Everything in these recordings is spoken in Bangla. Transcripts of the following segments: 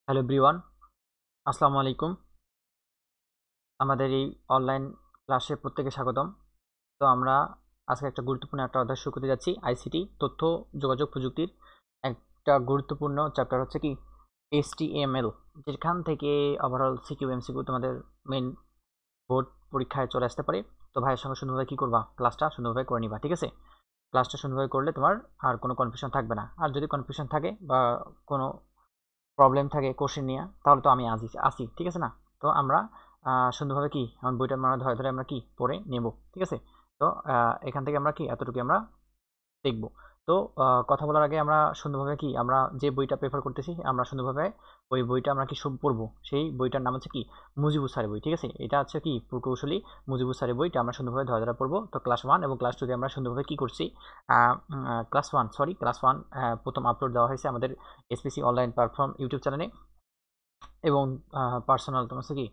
হ্যালো এভরিওয়ান, আসসালামু আলাইকুম। আমাদের এই অনলাইন ক্লাসে প্রত্যেকে স্বাগতম। তো আমরা আজকে একটা গুরুত্বপূর্ণ একটা অধ্যায় শুরু করতে যাচ্ছি। আইসিটি তথ্য যোগাযোগ প্রযুক্তির একটা গুরুত্বপূর্ণ চ্যাপ্টার হচ্ছে কি HTML, যেখান থেকে ওভারঅল সিকিউ এমসিকিউ তোমাদের মেন বোর্ড পরীক্ষায় চলে আসতে পারে। তো ভাইয়ের সঙ্গে সুন্দরভাবে কি করবা, ক্লাসটা সুন্দরভাবে করে নিবা, ঠিক আছে? ক্লাসটা সুন্দরভাবে করলে তোমার আর কোনো কনফিউশন থাকবে না। আর যদি কনফিউশন থাকে বা কোনো প্রবলেম থাকে কোশ্চেন নিয়ে, তাহলে তো আমি আছি আছি, ঠিক আছে না? তো আমরা সুন্দরভাবে কি আমার বইটা আমরা ধরে ধরে আমরা কি পড়ে নেব, ঠিক আছে? তো এখান থেকে আমরা কি এতটুকু আমরা দেখব। তো কথা বলার আগে আমরা সুন্দরভাবে কি আমরা যে বইটা প্রেফার করতেছি আমরা সুন্দরভাবে ওই বইটা আমরা কি পড়বো। সেই বইটার নাম হচ্ছে কি মুজিবুর স্যারের বই, ঠিক আছে? এটা হচ্ছে কি প্রকৌশলী মুজিবুর স্যারের বইটা আমরা সুন্দরভাবে ধরে ধরে পড়বো। তো ক্লাস 1 এবং ক্লাস 2 আমরা সুন্দরভাবে কি করছি, ক্লাস 1 প্রথম আপলোড দেওয়া হয়েছে আমাদের এসপিসি অনলাইন প্ল্যাটফর্ম ইউটিউব চ্যানেলে, এবং পার্সোনাল তোমার হচ্ছে কি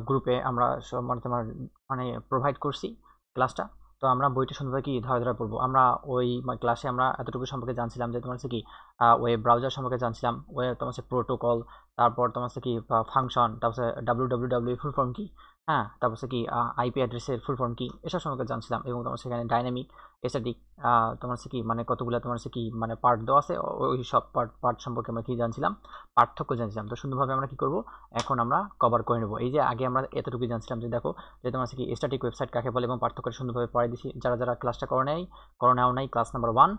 গ্রুপে আমরা সব মানে তোমার মানে প্রোভাইড করছি ক্লাসটা। তো আমরা বইটা সুন্দরভাবে কি ধরে ধরে পড়বো। আমরা ওই ক্লাসে আমরা এতটুকু সম্পর্কে জানছিলাম যে তোমার হচ্ছে কি ওয়েব ব্রাউজার সম্পর্কে জানছিলাম, ওয়েব তোমার হচ্ছে প্রোটোকল, তারপর তোমার হচ্ছে কি ফাংশন, তারপর হচ্ছে ডাব্লিউ ফুল ফর্ম কি, হ্যাঁ, তারপর হচ্ছে কি আইপি অ্যাড্রেসের ফুল ফর্ম কি, এসব সম্পর্কে জানছিলাম। এবং তোমার সেখানে ডাইনামিক স্ট্যাটিক তোমার হচ্ছে কি মানে কতগুলো তোমার হচ্ছে কি মানে পার্ট দেওয়া আছে, ওই সব পার্ট সম্পর্কে আমরা কি জানছিলাম, পার্থক্য জানছিলাম। তো সুন্দরভাবে আমরা কি করব, এখন আমরা কভার করে নেব। এই যে আগে আমরা এতটুকু জানছিলাম যে দেখো যে তোমার কি স্ট্যাটিক ওয়েবসাইট কাকে বলে এবং পার্থক্য সুন্দরভাবে পড়াই দিছি। যারা যারা ক্লাসটা করো নাও নাই ক্লাস নাম্বার 1,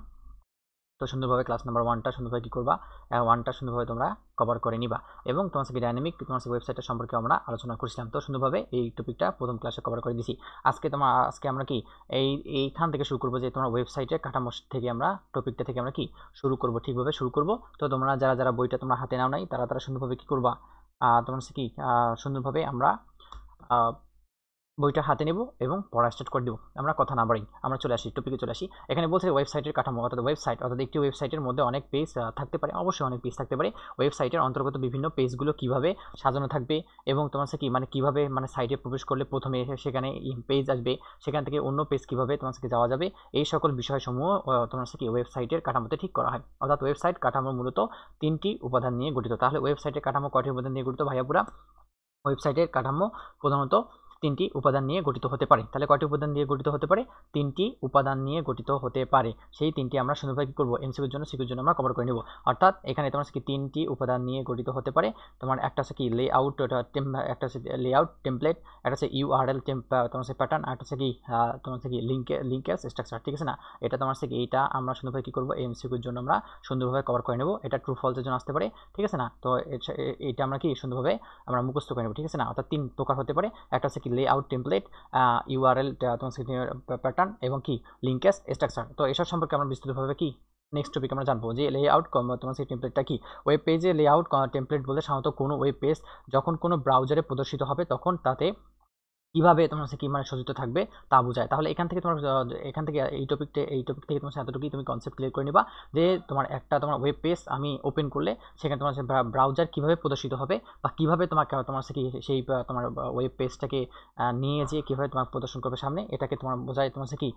তো সুন্দরভাবে ক্লাস নাম্বার 1টা সুন্দরভাবে কি করবা, 1টা সুন্দরভাবে তোমরা কভার করে নিবা। এবং তোমার কি ডাইনামিক তোমার ওয়েবসাইটের সম্পর্কে আমরা আলোচনা করছিলাম। তো সুন্দরভাবে এই টপিকটা প্রথম ক্লাসে কভার করে দিছি। আজকে আমরা কি এইখান থেকে শুরু করবো, যে তোমার ওয়েবসাইটের কাঠামো থেকে আমরা টপিকটা থেকে আমরা কি শুরু করব, ঠিকভাবে শুরু করব। তো তোমরা যারা যারা বইটা তোমরা হাতে নাও নাই তারা তারা সুন্দরভাবে কি করবা, তোমার কি সুন্দরভাবে আমরা বইটা হাতে নেব এবং পড়া স্টার্ট করে দেব। আমরা কথা না বাড়াই, আমরা চলে আসি টপিকে চলে আসি। এখানে বলছে ওয়েবসাইটের কাঠামো, অর্থাৎ একটি ওয়েবসাইটের মধ্যে অনেক পেজ থাকতে পারে, অবশ্যই অনেক পেজ থাকতে পারে। ওয়েবসাইটের অন্তর্গত বিভিন্ন পেজগুলো কিভাবে সাজানো থাকবে এবং তোমার কি মানে কিভাবে মানে সাইটে প্রবেশ করলে প্রথমে এসে সেখানে পেজ আসবে, সেখান থেকে অন্য পেজ কিভাবে তোমার যাওয়া যাবে, এই সকল বিষয়সমূহ তোমার কি ওয়েবসাইটের কাঠামোতে ঠিক করা হয়। অর্থাৎ ওয়েবসাইট কাঠামো মূলত 3টি উপাদান নিয়ে গঠিত। তাহলে ওয়েবসাইটের কাঠামো কয়টি উপাদান নিয়ে গঠিত ভাইয়াপুরা? ওয়েবসাইটের কাঠামো প্রধানত 3টি উপাদান নিয়ে গঠিত হতে পারে। তাহলে কয়টি উপাদান নিয়ে গঠিত হতে পারে? 3টি উপাদান নিয়ে গঠিত হতে পারে। সেই 3টি আমরা সুন্দরভাবে কি করবো, এমসিকিউর জন্য সিকিউর জন্য আমরা কভার করে নেব। অর্থাৎ এখানে তোমার কি 3টি উপাদান নিয়ে গঠিত হতে পারে। তোমার একটা হচ্ছে কি লেআউট, একটা হচ্ছে লেআউট টেমপ্লেট, একটা হচ্ছে ইউআরএল তোমার হচ্ছে প্যাটার্ন, আর একটা হচ্ছে কি তোমার হচ্ছে কি লিঙ্কেজ স্ট্রাকচার, ঠিক আছে না? এটা তোমার হচ্ছে কি এইটা আমরা সুন্দরভাবে কি করবো, এমসিকিউর জন্য আমরা সুন্দরভাবে কভার করে নেব। এটা ট্রু ফলসের জন্য আসতে পারে, ঠিক আছে না? তো এটা আমরা কি সুন্দরভাবে আমরা মুখস্থ করে নেব, ঠিক আছে না? অর্থাৎ 3 প্রকার হতে পারে। একটা হচ্ছে কি লেআউট টেমপ্লেট, ইউআরএল তোমার প্যাটার্ন এবং কি লিঙ্কেজ স্ট্রাকচার। তো এসব সম্পর্কে আমরা বিস্তারিতভাবে কি নেক্সট টপিক আমরা জানবো যে লেআউট তোমার সেই টেমপ্লেটটা কি। ওয়েব পেজে লেআউট টেমপ্লেট বলে সাধারণত কোনো ওয়েব পেজ যখন কোনো ব্রাউজারে প্রদর্শিত হবে তখন তাতে কিভাবে তোমার হচ্ছে কি মানে সজ্জিত থাকবে তা বোঝায়। তাহলে এখান থেকে তোমার এখান থেকে এই টপিক থেকে তোমার এতটুকুই তুমি কনসেপ্ট ক্লিয়ার করে নিবা, যে তোমার একটা তোমার ওয়েব পেজ আমি ওপেন করলে সেখানে তোমার ব্রাউজার কিভাবে প্রদর্শিত হবে বা কিভাবে তোমাকে তোমার হচ্ছে কি সেই তোমার ওয়েব পেজটাকে নিয়ে যেয়ে কিভাবে তোমার প্রদর্শন করবে সামনে, এটাকে তোমার বোঝায় তোমার হচ্ছে কি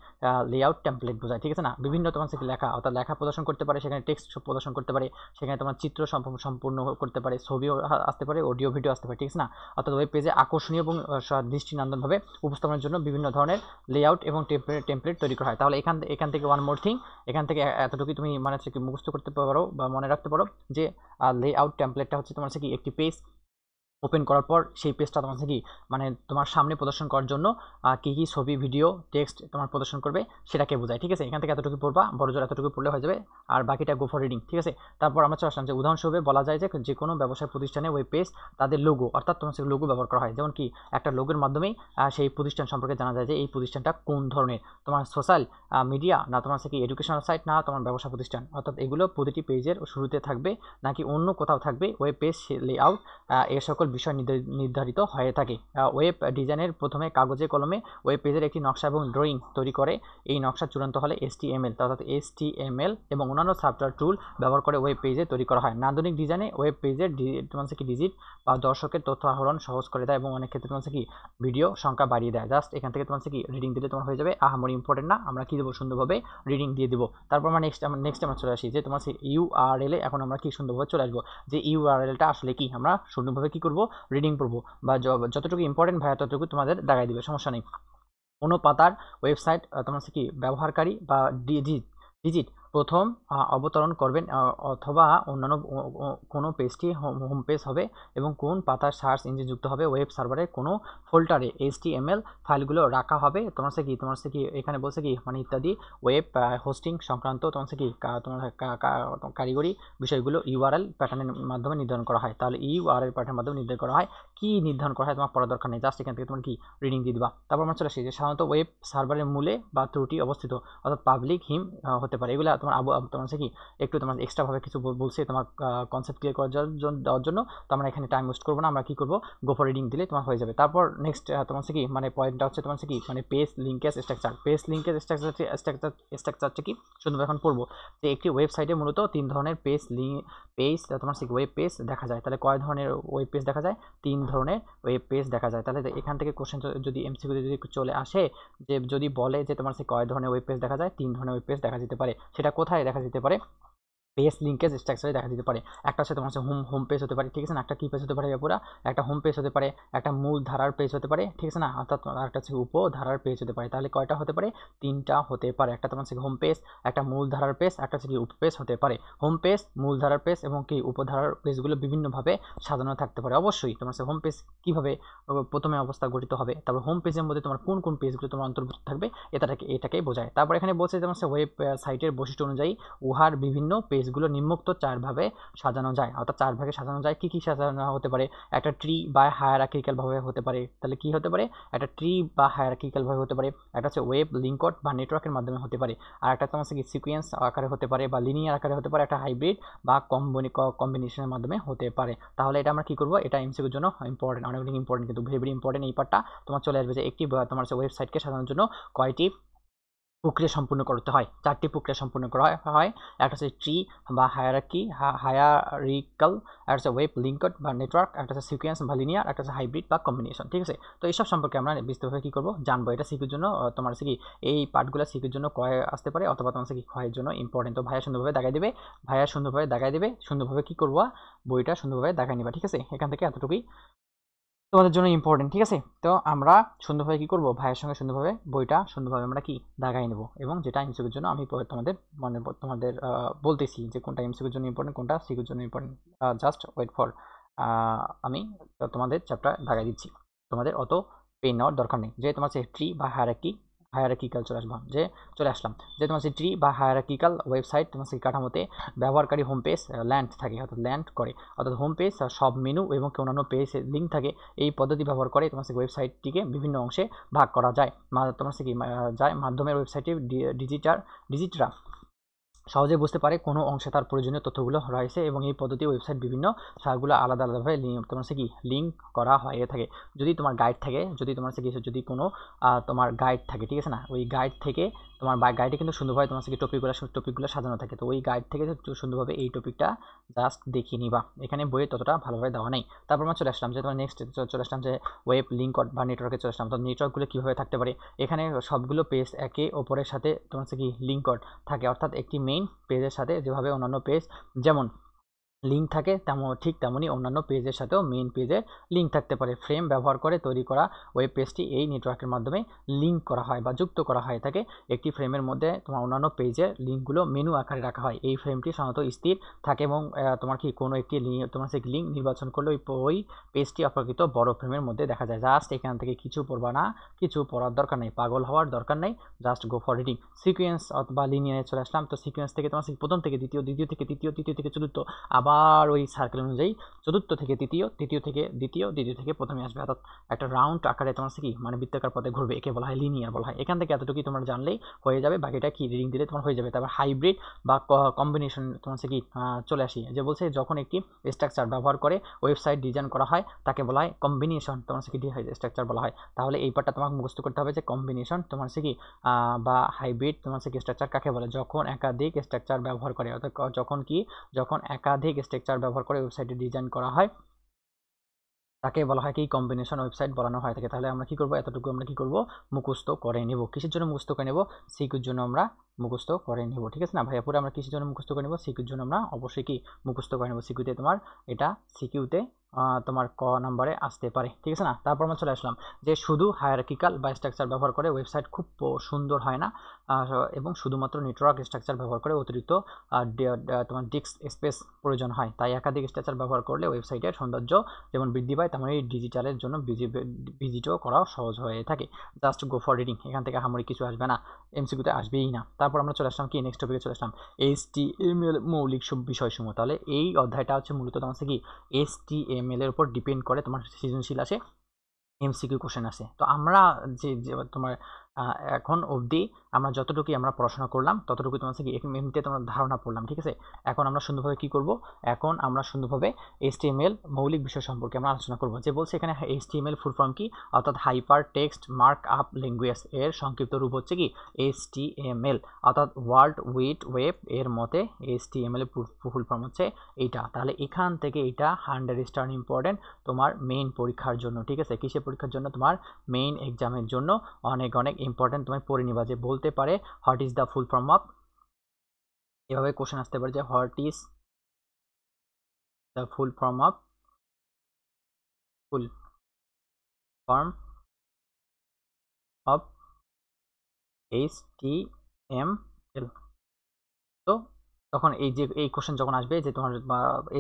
লেআউট টেমপ্লেট বোঝায়, ঠিক আছে না? বিভিন্ন তোমার হচ্ছে কি লেখা, অর্থাৎ লেখা প্রদর্শন করতে পারে, সেখানে টেক্সট প্রদর্শন করতে পারে, সেখানে তোমার চিত্র সম্পূর্ণ করতে পারে, ছবিও আসতে পারে, অডিও ভিডিও আসতে পারে, ঠিক আছে না? অর্থাৎ ওয়েব পেজে আকর্ষণীয় এবং দৃষ্টিনন্দনভাবে উপস্থাপনের জন্য বিভিন্ন ধরনের লেআউট এবং টেমপ্লেট তৈরি করা হয়। তাহলে এখান থেকে ওয়ান মোর থিং, এখান থেকে এতটুকুই তুমি মানে হচ্ছে কি মুখস্থ করতে পারো বা মনে রাখতে পারো, যে লেআউট টেমপ্লেটটা হচ্ছে তোমার হচ্ছে কি একটি পেজ ওপেন করার পর সেই পেজটা তোমার কি মানে তোমার সামনে প্রদর্শন করার জন্য কী কী ছবি, ভিডিও, টেক্সট তোমার প্রদর্শন করবে সেটাকে বোঝায়, ঠিক আছে? এখান থেকে এতটুকু পড়বা, বড় জোর এতটুকু পড়লে হয়ে যাবে, আর বাকিটা গো ফর রিডিং, ঠিক আছে? তারপর আমরা চলে আসলাম যে উদাহরণস্বরূপে বলা যায় যে কোনো ব্যবসায় প্রতিষ্ঠানে ওয়েব পেজ তাদের লোগো, অর্থাৎ তোমার লোগো ব্যবহার করা হয়। যেমন কি একটা লোগোর মাধ্যমেই সেই প্রতিষ্ঠান সম্পর্কে জানা যায় যে এই প্রতিষ্ঠানটা কোন ধরনের, তোমার সোশ্যাল মিডিয়া না তোমার কি এডুকেশনাল সাইট না তোমার ব্যবসা প্রতিষ্ঠান। অর্থাৎ এগুলো প্রতিটি পেজের শুরুতে থাকবে নাকি অন্য কোথাও থাকবে, ওয়েব পেজ লেআউট এই সকল বিষয় নির্ধারিত হয়ে থাকে। ওয়েব ডিজাইনের প্রথমে কাগজে কলমে ওয়েব পেজের একটি নকশা এবং ড্রয়িং তৈরি করে। এই নকশা চূড়ান্ত হলে HTML অর্থাৎ HTML এবং অন্যান্য সফটওয়্যার টুল ব্যবহার করে ওয়েব পেজে তৈরি করা হয়। নান্দনিক ডিজাইনে ওয়েব পেজের তোমার কি ডিজিট বা দর্শকের তথ্য আহরণ সহজ করে দেয় এবং অনেক ক্ষেত্রে তোমার কি ভিডিও সংখ্যা বাড়িয়ে দেয়। জাস্ট এখান থেকে তোমার কি রিডিং দিলে তোমার হয়ে যাবে। আহামরি ইম্পর্টেন্ট না, আমরা কি দেবো সুন্দরভাবে রিডিং দিয়ে দিব। তারপর আমরা নেক্সট আমরা চলে আসি যে তোমার সেই URL এ এখন আমরা কি সুন্দরভাবে চলে আসবো যে URLটা আসলে কি, আমরা সুন্দরভাবে কি করব রিডিং করব বা যতটুকু ইম্পর্টেন্ট ভাইয়া ততটুকু তোমাদের দেখাই দিবে, সমস্যা নেই। কোনো পাতার ওয়েবসাইট তোমার কি ব্যবহারকারী বা ডিজিট প্রথম অবতরণ করবেন অথবা অন্যান্য কোনো পেজটি হোম পেজ হবে এবং কোন পাতার সার্চ ইঞ্জিন যুক্ত হবে ওয়েব সার্ভারে কোনো ফোল্ডারে HTML ফাইলগুলো রাখা হবে। তোমার কি এখানে বলছে কি মানে ইত্যাদি ওয়েব হোস্টিং সংক্রান্ত তোমার কি তোমার কারিগরি বিষয়গুলো URL প্যাটার্নের মাধ্যমে নির্ধারণ করা হয়। তাহলে URL প্যাটার্নের মাধ্যমে নির্ধারণ করা হয়, কি নির্ধারণ করা হয় তোমার পড়ার দরকার নেই, জাস্ট এখান থেকে তোমার কি রিডিং দিয়ে দিবা। তারপর আমরা চলে আসি যে সাধারণত ওয়েব সার্ভারের মূলে বা ত্রুটি অবস্থিত অর্থাৎ পাবলিক হিম হতে পারে। এগুলো তোমার তোমার কি একটু তোমার এক্সট্রাভাবে কিছু বলছে তোমার কনসেপ্ট ক্লিয়ার করার দেওয়ার জন্য। তো আমরা এখানে টাইম ওয়েস্ট করবো না, আমরা কি করবো গো ফর রিডিং দিলে তোমার হয়ে যাবে। তারপর নেক্সট তোমার কি মানে পয়েন্টটা হচ্ছে তোমার কি মানে page linkage structure. Page linkage স্ট্রাকচারটা কি সুন্দর এখন পড়বো যে একটি ওয়েবসাইটে মূলত 3 ধরনের পেজ তোমার কি ওয়েব পেজ দেখা যায়। তাহলে কয় ধরনের ওয়েব পেজ দেখা যায়? 3 ধরনের ওয়েব পেজ দেখা যায়। তাহলে এখান থেকে কোশ্চেন যদি MCQ যদি চলে আসে যে যদি বলে যে তোমার সে কয় ধরনের ওয়েব পেজ দেখা যায়, 3 ধরনের ওয়েব পেজ দেখা যেতে পারে। সেটা কোথায় দেখা যেতে পারে? পেজ লিঙ্কেজ স্ট্রাকচারে দেখা দিতে পারে। একটা হচ্ছে তোমার হচ্ছে হোম পেজ হতে পারে, ঠিক আছে না, একটা কি পেজ হতে পারে পুরা একটা হোম পেজ হতে পারে, একটা মূল ধারার পেজ হতে পারে, ঠিক আছে না, অর্থাৎ একটা হচ্ছে উপধারার পেজ হতে পারে। তাহলে কয়টা হতে পারে? 3টা হতে পারে। একটা তোমার হচ্ছে হোম পেজ, একটা মূল ধারার পেজ, একটা হচ্ছে কি উপপেজ হতে পারে। হোম পেজ, মূল ধারার পেজ এবং কি উপধারার পেজগুলো বিভিন্নভাবে সাজানো থাকতে পারে। অবশ্যই তোমার হচ্ছে হোম পেজ কিভাবে প্রথমে অবস্থা গঠিত হবে, তারপর হোম পেজের মধ্যে তোমার কোন কোন পেজগুলো তোমার অন্তর্ভুক্ত থাকবে এটাকে বোঝায়। তারপর এখানে বলছে তোমার হচ্ছে ওয়েব সাইটের বৈশিষ্ট্য অনুযায়ী উহার বিভিন্ন পেজগুলো নিম্নোক্ত 4 ভাবে সাজানো যায়, অর্থাৎ 4 ভাগে সাজানো যায়। কি সাজানো হতে পারে? একটা ট্রি বা হায়ারার্কিক্যাল ভাবে হতে পারে। তাহলে কি হতে পারে? একটা ট্রি বা হায়ারার্কিক্যাল ভাবে হতে পারে। একটা হচ্ছে ওয়েব লিঙ্কড বা নেটওয়ার্কের মাধ্যমে হতে পারে। আর একটা তোমার কি সিকোয়েন্স আকারে হতে পারে বা লিনিয়ার আকারে হতে পারে। একটা হাইব্রিড বা কম্বিনেশনের মাধ্যমে হতে পারে। তাহলে এটা আমরা কি করব? এটা এমসিকিউর জন্য ইম্পর্টেন্ট, অনেক ইম্পর্টেন্ট, কিন্তু ভেরি ইম্পর্টেন্ট এই পার্টটা তোমার চলে আসবে যে একটি তোমার ওয়েবসাইটকে সাজানোর জন্য কয়টি প্রক্রিয়া সম্পূর্ণ করতে হয়। 4টি প্রক্রিয়া সম্পূর্ণ করা হয়। একটা হচ্ছে ট্রি বা হায়ারার্কিক্যাল, একটা হচ্ছে ওয়েব লিঙ্কড বা নেটওয়ার্ক, একটা হচ্ছে সিকোয়েন্স বা লিনিয়ার, একটা হচ্ছে হাইব্রিড বা কম্বিনেশন, ঠিক আছে। তো এইসব সম্পর্কে আমরা বিস্তারিতভাবে কি করব জানবো। এটা সিকিউর জন্য তোমার হচ্ছে কি এই পার্টগুলো সিকিউর জন্য কয় আসতে পারে অথবা তোমার হচ্ছে কি ক্ষয়ের জন্য ইম্পর্টেন্ট। তো ভাইয়া সুন্দরভাবে দেখাই দেবে, সুন্দরভাবে কি করবা বইটা সুন্দরভাবে দেখাই নিবা, ঠিক আছে। এখান থেকে এতটুকুই তোমাদের জন্য ইম্পর্টেন্ট, ঠিক আছে। তো আমরা সুন্দরভাবে কি করব, ভাইয়ের সঙ্গে সুন্দরভাবে বইটা সুন্দরভাবে আমরা কি দাগাই নেব এবং যেটা এমসিকিউর জন্য আমি তোমাদের বলতেছি যে কোনটা এমসিকিউর জন্য ইম্পর্টেন্ট, কোনটা সিকিউর জন্য ইম্পর্টেন্ট। জাস্ট ওয়েট ফর, আমি তোমাদের চ্যাপ্টার দাগাই দিচ্ছি। তোমাদের অত পেন নেওয়ার দরকার নেই। যে তোমার ট্রি বা হায়ারার্কিক্যাল চলে আসলাম যে তোমার ট্রি বা হায়ারার্কিক্যাল ওয়েবসাইট তোমার কাঠামোতে ব্যবহারকারী হোম পেজ ল্যান্ড থাকে, অর্থাৎ ল্যান্ড করে, অর্থাৎ হোম পেজ সব মেনু এবং অন্যান্য পেজ লিঙ্ক থাকে। এই পদ্ধতি ব্যবহার করে তোমার ওয়েবসাইটটিকে বিভিন্ন অংশে ভাগ করা যায়। তোমার কি মাধ্যমের ওয়েবসাইটে ডিজিটরা সহজে বুঝতে পারে কোনো অংশে তার প্রয়োজনীয় তথ্যগুলো রয়েছে এবং এই পদ্ধতি ওয়েবসাইট বিভিন্ন সারগুলো আলাদাভাবে তোমার কি লিঙ্ক করা হয়ে থাকে। যদি তোমার গাইড থাকে, যদি তোমার যদি কোনো তোমার গাইড থাকে, ঠিক আছে না, ওই গাইড থেকে তোমার গাইডে কিন্তু সুন্দরভাবে তোমার কি টপিকগুলো সাজানো থাকে। তো ওই গাইড থেকে সুন্দরভাবে এই টপিকটা জাস্ট দেখিয়ে নিবা, এখানে বইয়ে ততটা ভালোভাবে দেওয়া নেই। তারপর আমরা চলে আসলাম যে তোমার নেক্সট চলে আসলাম যে ওয়েব লিঙ্ক বা নেটওয়ার্কে চলে আসলাম। তো নেটওয়ার্কগুলো কীভাবে থাকতে পারে? এখানে সবগুলো পেজ একে অপরের সাথে তোমার কি লিঙ্ক থাকে, অর্থাৎ একটি মেইন পেজের সাথে যেভাবে অন্যান্য পেজ যেমন লিঙ্ক থাকে ঠিক তেমনই অন্যান্য পেজের সাথেও মেইন পেজের লিঙ্ক থাকতে পারে। ফ্রেম ব্যবহার করে তৈরি করা ওয়েব পেজটি এই নেটওয়ার্কের মাধ্যমে লিঙ্ক করা হয় বা যুক্ত করা হয় থাকে। একটি ফ্রেমের মধ্যে তোমার অন্যান্য পেজের লিঙ্কগুলো মেনু আকারে রাখা হয়। এই ফ্রেমটি সাধারণত স্থির থাকে এবং তোমার কি কোনো একটি তোমার সেই লিঙ্ক নির্বাচন করলে ওই পেজটি অপেক্ষিত বড় ফ্রেমের মধ্যে দেখা যায়। জাস্ট এখান থেকে কিছু পড়বা না, কিছু পড়ার দরকার নেই, পাগল হওয়ার দরকার নেই, just go for reading. Sequence অথবা লিনিয়ারে চলে আসলাম। তো সিকোয়েন্স থেকে তোমার প্রথম থেকে দ্বিতীয়, দ্বিতীয় থেকে তৃতীয়, তৃতীয় থেকে চতুর্থ, আবার আবার ওই সার্কেল অনুযায়ী চতুর্থ থেকে তৃতীয়, তৃতীয় থেকে দ্বিতীয়, দ্বিতীয় থেকে প্রথমে আসবে, অর্থাৎ একটা রাউন্ড আকারে তোমার কি মানে বৃত্তাকার পথে ঘুরবে, একে বলা হয় লিনিয়ার বলা হয়। এখান থেকে এতটুকুই তোমরা জানলেই হয়ে যাবে, বাকিটা কি রিডিং দিলে তোমার হয়ে যাবে। তারপর হাইব্রিড বা কম্বিনেশন তোমার কি চলে আসি, যে বলছে যখন একটি স্ট্রাকচার ব্যবহার করে ওয়েবসাইট ডিজাইন করা হয় তাকে বলা হয় কম্বিনেশন তোমার কি স্ট্রাকচার বলা হয়। তাহলে এই পার্টটা তোমাকে মুখস্থ করতে হবে যে কম্বিনেশন তোমার কি বা হাইব্রিড তোমার কি স্ট্রাকচার কাকে বলে, যখন একাধিক স্ট্রাকচার ব্যবহার করে, অর্থাৎ যখন একাধিক স্ট্রাকচার ব্যবহার করে ওয়েবসাইটে ডিজাইন করা হয় তাকে বলা হয় কি কম্বিনেশন ওয়েবসাইট বলানো হয় থাকে। তাহলে আমরা কি করব, এতটুকু আমরা কি করব, মুখস্থ করে নেব। কিসের জন্য মুখস্থ করে নেব, সিকিউর জন্য আমরা মুখস্থ করে নেব, ঠিক আছে না ভাইয়া? পুরো আমরা কিসের জন্য মুখস্থ করে নেব, সিকিউর জন্য আমরা অবশ্যই কি মুখস্থ করে নেব। সিকিউতে তোমার এটা সিকিউতে তোমার ক নাম্বারে আসতে পারে, ঠিক আছে না? তারপর আমরা চলে আসলাম যে শুধু হায়ারার্কিক্যাল বা স্ট্রাকচার ব্যবহার করে ওয়েবসাইট খুব সুন্দর হয় না, এবং শুধুমাত্র নেটওয়ার্ক স্ট্রাকচার ব্যবহার করে অতিরিক্ত তোমার ডিস্ক স্পেস প্রয়োজন হয়। তাই একাধিক স্ট্রাকচার ব্যবহার করলে ওয়েবসাইটের সৌন্দর্য যেমন বৃদ্ধি পায়, তেমন এই ডিজিটালের জন্য ভিজিটও করাও সহজ হয়ে থাকে। জাস্ট গো ফর রিডিং, এখান থেকে হামরি কিছু আসবে না, এমসিকিউতে আসবেই না। তারপর আমরা চলে আসলাম কি নেক্সট টপিকে চলে আসলাম HTML মৌলিক বিষয়সমূহ। তাহলে এই অধ্যায়টা হচ্ছে মূলত তোমার কি HTML এর উপর ডিপেন্ড করে তোমার সৃজনশীল আসে, এমসিকিউ কোশ্চেন আসে। তো আমরা যে তোমার এখন অবধি আমরা যতটুকুই আমরা পড়াশোনা করলাম ততটুকু তোমার কি এমনিতে তোমার ধারণা পড়লাম, ঠিক আছে? এখন আমরা সুন্দরভাবে কি করব, এখন আমরা সুন্দরভাবে HTML মৌলিক বিষয় সম্পর্কে আমরা আলোচনা করব। যে বলছে এখানে HTML ফুল ফর্ম কি, অর্থাৎ hyper text mark up language, এর সংক্ষিপ্ত রূপ হচ্ছে কি HTML, অর্থাৎ ওয়ার্ল্ড উইড ওয়েব এর মতে HTML ফুল ফর্ম হচ্ছে এইটা। তাহলে এখান থেকে এটা 100 ইম্পর্টেন্ট তোমার মেইন পরীক্ষার জন্য, ঠিক আছে? কিসের পরীক্ষার জন্য, তোমার মেইন এক্সামের জন্য অনেক অনেক ইম্পর্টেন্ট। তুমি পড়ে নিবা। যে বলতে পারে what is the full form of, এভাবে কোশ্চেন আসতে পারে যে what is the full form of HTML। তো তখন এই কোশ্চেন যখন আসবে যে তোমার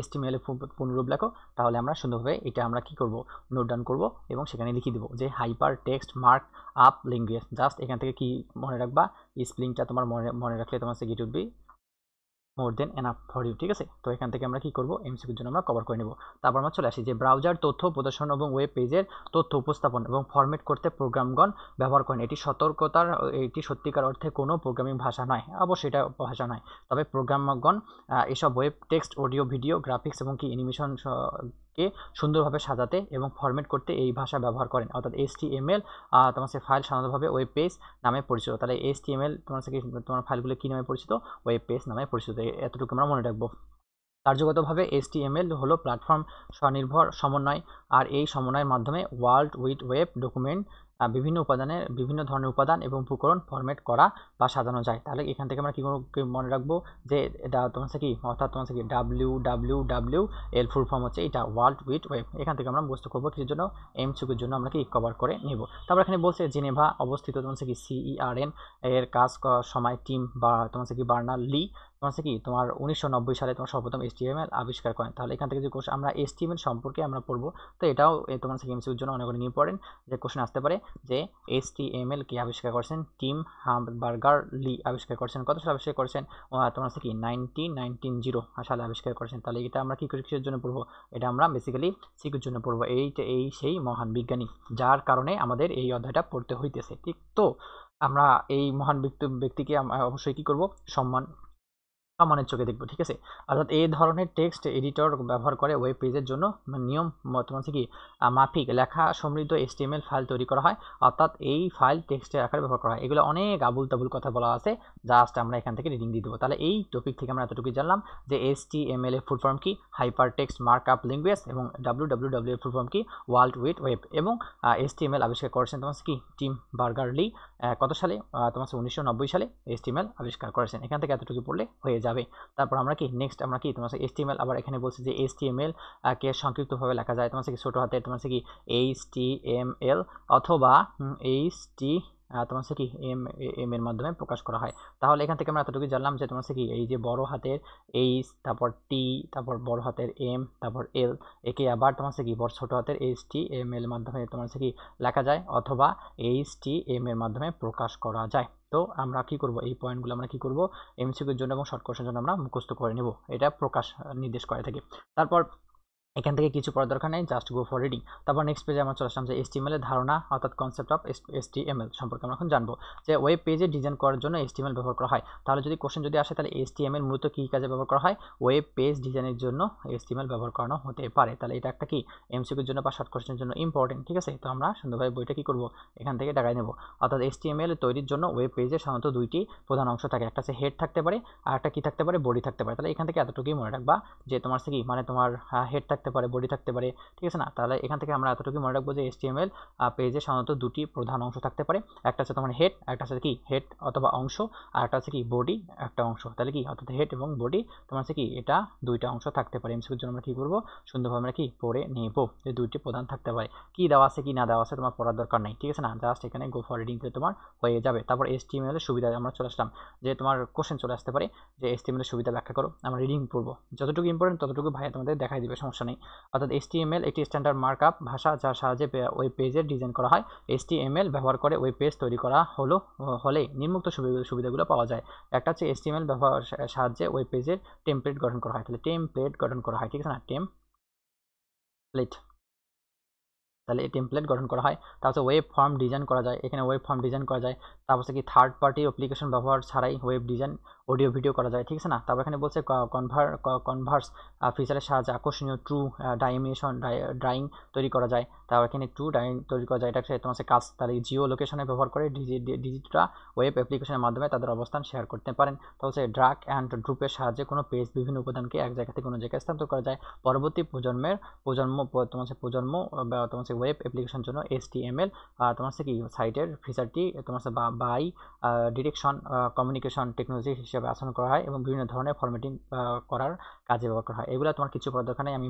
HTML এর পুনরূপ লেখো, তাহলে আমরা সুন্দরভাবে এটা আমরা কি করব, নোট ডাউন করব এবং সেখানে লিখে দেবো যে hyper text mark up language. Just এখান থেকে কি মনে রাখবা, স্পেলিংটা তোমার মনে রাখলে তোমার সে গিট would be more than enough for you, ঠিক আছে? তো এখান থেকে আমরা কি করব, এমসিকিউর জন্য আমরা কভার করে নেব। তারপর আমরা চলে আসি যে ব্রাউজার তথ্য প্রদর্শন এবং ওয়েব পেজের তথ্য উপস্থাপন এবং ফরম্যাট করতে প্রোগ্রামগণ ব্যবহার করেন। এটি সত্যিকার অর্থে কোনো প্রোগ্রামিং ভাষা নয়, অবশ্যই এটা ভাষা নয়, তবে প্রোগ্রামগণ এসব web text, audio, video, graphics এবং কি অ্যানিমেশন কে সুন্দরভাবে সাজাতে এবং ফরম্যাট করতে এই ভাষা ব্যবহার করেন। অর্থাৎ HTML তোমার সে ফাইল সাধারণভাবে ওয়েব পেজ নামে পরিচিত। তাহলে HTML তোমার ফাইলগুলো কি নামে পরিচিত, ওয়েব পেজ নামে পরিচিত। এতটুকু আমরা মনে রাখবো। কার্যগতভাবে HTML হলো প্ল্যাটফর্ম স্বনির্ভর সমন্বয়, আর এই সমন্বয়ের মাধ্যমে ওয়ার্ল্ড উইড ওয়েব ডকুমেন্ট বিভিন্ন ধরনের উপাদান এবং উপকরণ ফরম্যাট করা বা সাজানো যায়। তাহলে এখান থেকে আমরা কি মনে রাখবো যে এটা তোমার কি, অর্থাৎ তোমার কি WWW এর ফুল ফর্ম হচ্ছে এটা ওয়ার্ল্ড উইড ওয়েব। এখান থেকে আমরা বুঝতে করবো কিছুর জন্য, এমসিকিউর জন্য আমরা কি কভার করে নেব। তারপর এখানে বলছে জেনেভা অবস্থিত তোমার কি CERN এর কাজ সময় টিম বা তোমার কি বার্নার্ড লি তোমার কি তোমার 1990 সালে তোমার সর্বপ্রথম HTML আবিষ্কার করেন। তাহলে এখান থেকে যে কোশ্চেন আমরা HTML সম্পর্কে আমরা পড়বো, তো এটাও তোমার এমসিকিউর জন্য অনেক অনেক ইম্পর্টেন্ট যে কোশ্চেন আসতে পারে যে HTML কে আবিষ্কার করেছেন টিম বার্গার লি আবিষ্কার করেছেন। কত সালে আবিষ্কার করেছেন, তোমার কি 1990 সালে আবিষ্কার করেছেন। তাহলে এটা আমরা কি কিসের জন্য পড়বো, এটা আমরা বেসিক্যালি সিকিউর জন্য পড়বো। এই সেই মহান বিজ্ঞানী যার কারণে আমাদের এই অধ্যায়টা পড়তে হইতেছে, ঠিক? তো আমরা এই মহান ব্যক্তিকে অবশ্যই কি করব, সম্মানের চোখে দেখবো, ঠিক আছে? অর্থাৎ এই ধরনের টেক্সট এডিটর ব্যবহার করে ওয়েব পেজের জন্য নিয়ম তোমার কি মাফিক লেখা সমৃদ্ধ HTML ফাইল তৈরি করা হয়, অর্থাৎ এই ফাইল টেক্সটের আকারে ব্যবহার করা হয়। এগুলো অনেক আবুল তাবুল কথা বলা আছে, জাস্ট আমরা এখান থেকে রিডিং দিয়ে দেবো। তাহলে এই টপিক থেকে আমরা এতটুকুই জানলাম যে HTML এর ফুল ফর্ম কি, hyper text mark up language, এবং WWW এর ফুল ফর্ম কি, ওয়ার্ল্ড উইড ওয়েব, এবং HTML আবিষ্কার করেছেন তোমার কি টিম বার্গার লি। কত সালে, তোমার 1990 সালে HTML আবিষ্কার করেছেন। এখান থেকে এতটুকু পড়লে হয়ে যাবে। তারপর আমরা কি নেক্সট আমরা কি তোমার HTML, আবার এখানে বলছে যে HTML কে সংক্ষিপ্তভাবে লেখা যায় তোমার কি ছোট হাতের তোমার কি HTML অথবা তোমার কি এম এর মাধ্যমে প্রকাশ করা হয়। তাহলে এখান থেকে আমরা এতটুকু জানলাম যে তোমার কি এই যে বড় হাতের H, তারপর T, তারপর বড় হাতের M, তারপর L, একে আবার তোমার কি ছোট হাতের HTML এর মাধ্যমে তোমার কি লেখা যায় অথবা HTML এর মাধ্যমে প্রকাশ করা যায়। তো আমরা কি করব, এই পয়েন্টগুলো আমরা কি করব এমসিকিউর জন্য এবং শর্ট কোশ্চেনের জন্য আমরা মুখস্থ করে নেব, এটা প্রকাশ নির্দেশ করে থাকে। তারপর এখান থেকে কিছু পড়ার দরকার নেই, জাস্ট গো ফর রিডিং। তারপর নেক্সট পেজে আমরা চলে আসলাম যে HTML এর ধারণা অর্থাৎ কনসেপ্ট অফ HTML সম্পর্কে আমরা এখন জানবো, যে ওয়েব পেজে ডিজাইন করার জন্য HTML ব্যবহার করা হয়। তাহলে যদি কোশ্চেন যদি আসে তাহলে HTML মূলত কী কাজে ব্যবহার করা হয়, ওয়েব পেজ ডিজাইনের জন্য HTML ব্যবহার করানো হতে পারে। তাহলে এটা একটা কি এমসিকিউর জন্য বা শর্ট কোশ্চেনের জন্য ইম্পর্টেন্ট, ঠিক আছে। তো আমরা সুন্দরভাবে বইটা কি করব এখান থেকে দাগাই নেব। অর্থাৎ HTML তৈরির জন্য ওয়েব পেজে সাধারণত দুইটি প্রধান অংশ থাকে, একটা হচ্ছে হেড থাকতে পারে আর একটা কি থাকতে পারে, বডি থাকতে পারে। তাহলে এখান থেকে এতটুকুই মনে রাখবা যে তোমার কি মানে তোমার হেড থাকতে পারে, বডি থাকতে পারে, ঠিক আছে না। তাহলে এখান থেকে আমরা এতটুকু মনে রাখবো যে HTML পেজে সাধারণত দুটি প্রধান অংশ থাকতে পারে, একটা হচ্ছে তোমার হেড, একটা হচ্ছে কি হেড অথবা অংশ, আর একটা হচ্ছে কি বডি একটা অংশ। তাহলে কি অর্থাৎ হেড এবং বডি তোমার হচ্ছে কি এটা দুইটা অংশ থাকতে পারে। এমসিকিউর জন্য আমরা কি করব সুন্দরভাবে আমরা কি পড়ে নেব যে দুইটি প্রধান থাকতে পারে, কি দেওয়া আছে কি না দেওয়া আছে তোমার পড়ার দরকার নেই, ঠিক আছে না। জাস্ট এখানে গো ফর রিডিং করে তোমার হয়ে যাবে। তারপর HTML এর সুবিধা আমরা চলে আসলাম, যে তোমার কোশ্চেন চলে আসতে পারে যে HTML এর সুবিধা ব্যাখ্যা করো। আমরা রিডিং পড়বো, যতটুকু ইম্পর্টেন্ট ততটুকু ভাইয়া তোমাদের দেখাই দিবে, সমস্যা নেই। অর্থাৎ HTML একটি স্ট্যান্ডার্ড মার্কআপ ভাষা যার সাহায্যে ওয়েব পেজের ডিজাইন করা হয়। HTML ব্যবহার করে ওয়েব পেজ তৈরি করা হলে নিম্নোক্ত সুবিধাগুলো পাওয়া যায়। একটা হচ্ছে HTML ব্যবহার সাহায্যে ওয়েব পেজের টেমপ্লেট গঠন করা হয়। তাহলে টেমপ্লেট গঠন করা হয়, ঠিক আছে না, টেমপ্লেট। তাহলে এই টেমপ্লেট গঠন করা হয়। তারপর ওয়েব ফর্ম ডিজাইন করা যায়, এখানে ওয়েব ফর্ম ডিজাইন করা যায়। তারপর কি থার্ড পার্টি অ্যাপ্লিকেশন ব্যবহার ছাড়াই ওয়েব ডিজাইন অডিও ভিডিও করা যায়, ঠিক আছে না। তারপর এখানে বলছে কনভার্স ফিচারের সাহায্যে আকর্ষণীয় ট্রু ডাইমেনশন ড্রয়িং তৈরি করা যায়। তারপর এখানে ট্রু ড্রয়িং তৈরি করা যায়, এটা হচ্ছে তোমার কাজ। তাহলে জিও লোকেশনে ব্যবহার করে ডিজিটাল ওয়েব অ্যাপ্লিকেশনের মাধ্যমে তাদের অবস্থান শেয়ার করতে পারেন। তারপর হচ্ছে ড্রাগ অ্যান্ড ড্রপের সাহায্যে কোনো পেজ বিভিন্ন উপাদানকে এক জায়গা থেকে কোনো জায়গায় স্থানান্তর করা যায়। পরবর্তী প্রজন্ম বা তোমার ওয়েব অ্যাপ্লিকেশন জন্য HTML তোমার কি সাইটের ফিচারটি তোমার বাই ডিরেকশন কমিউনিকেশন টেকনোলজি হিসেবে আচরণ করা হয় এবং বিভিন্ন ধরনের ফরম্যাটিং করার কাজে ব্যবহার করা হয়। এগুলো তোমার কিছু পড়ার দরকার নেই, আমি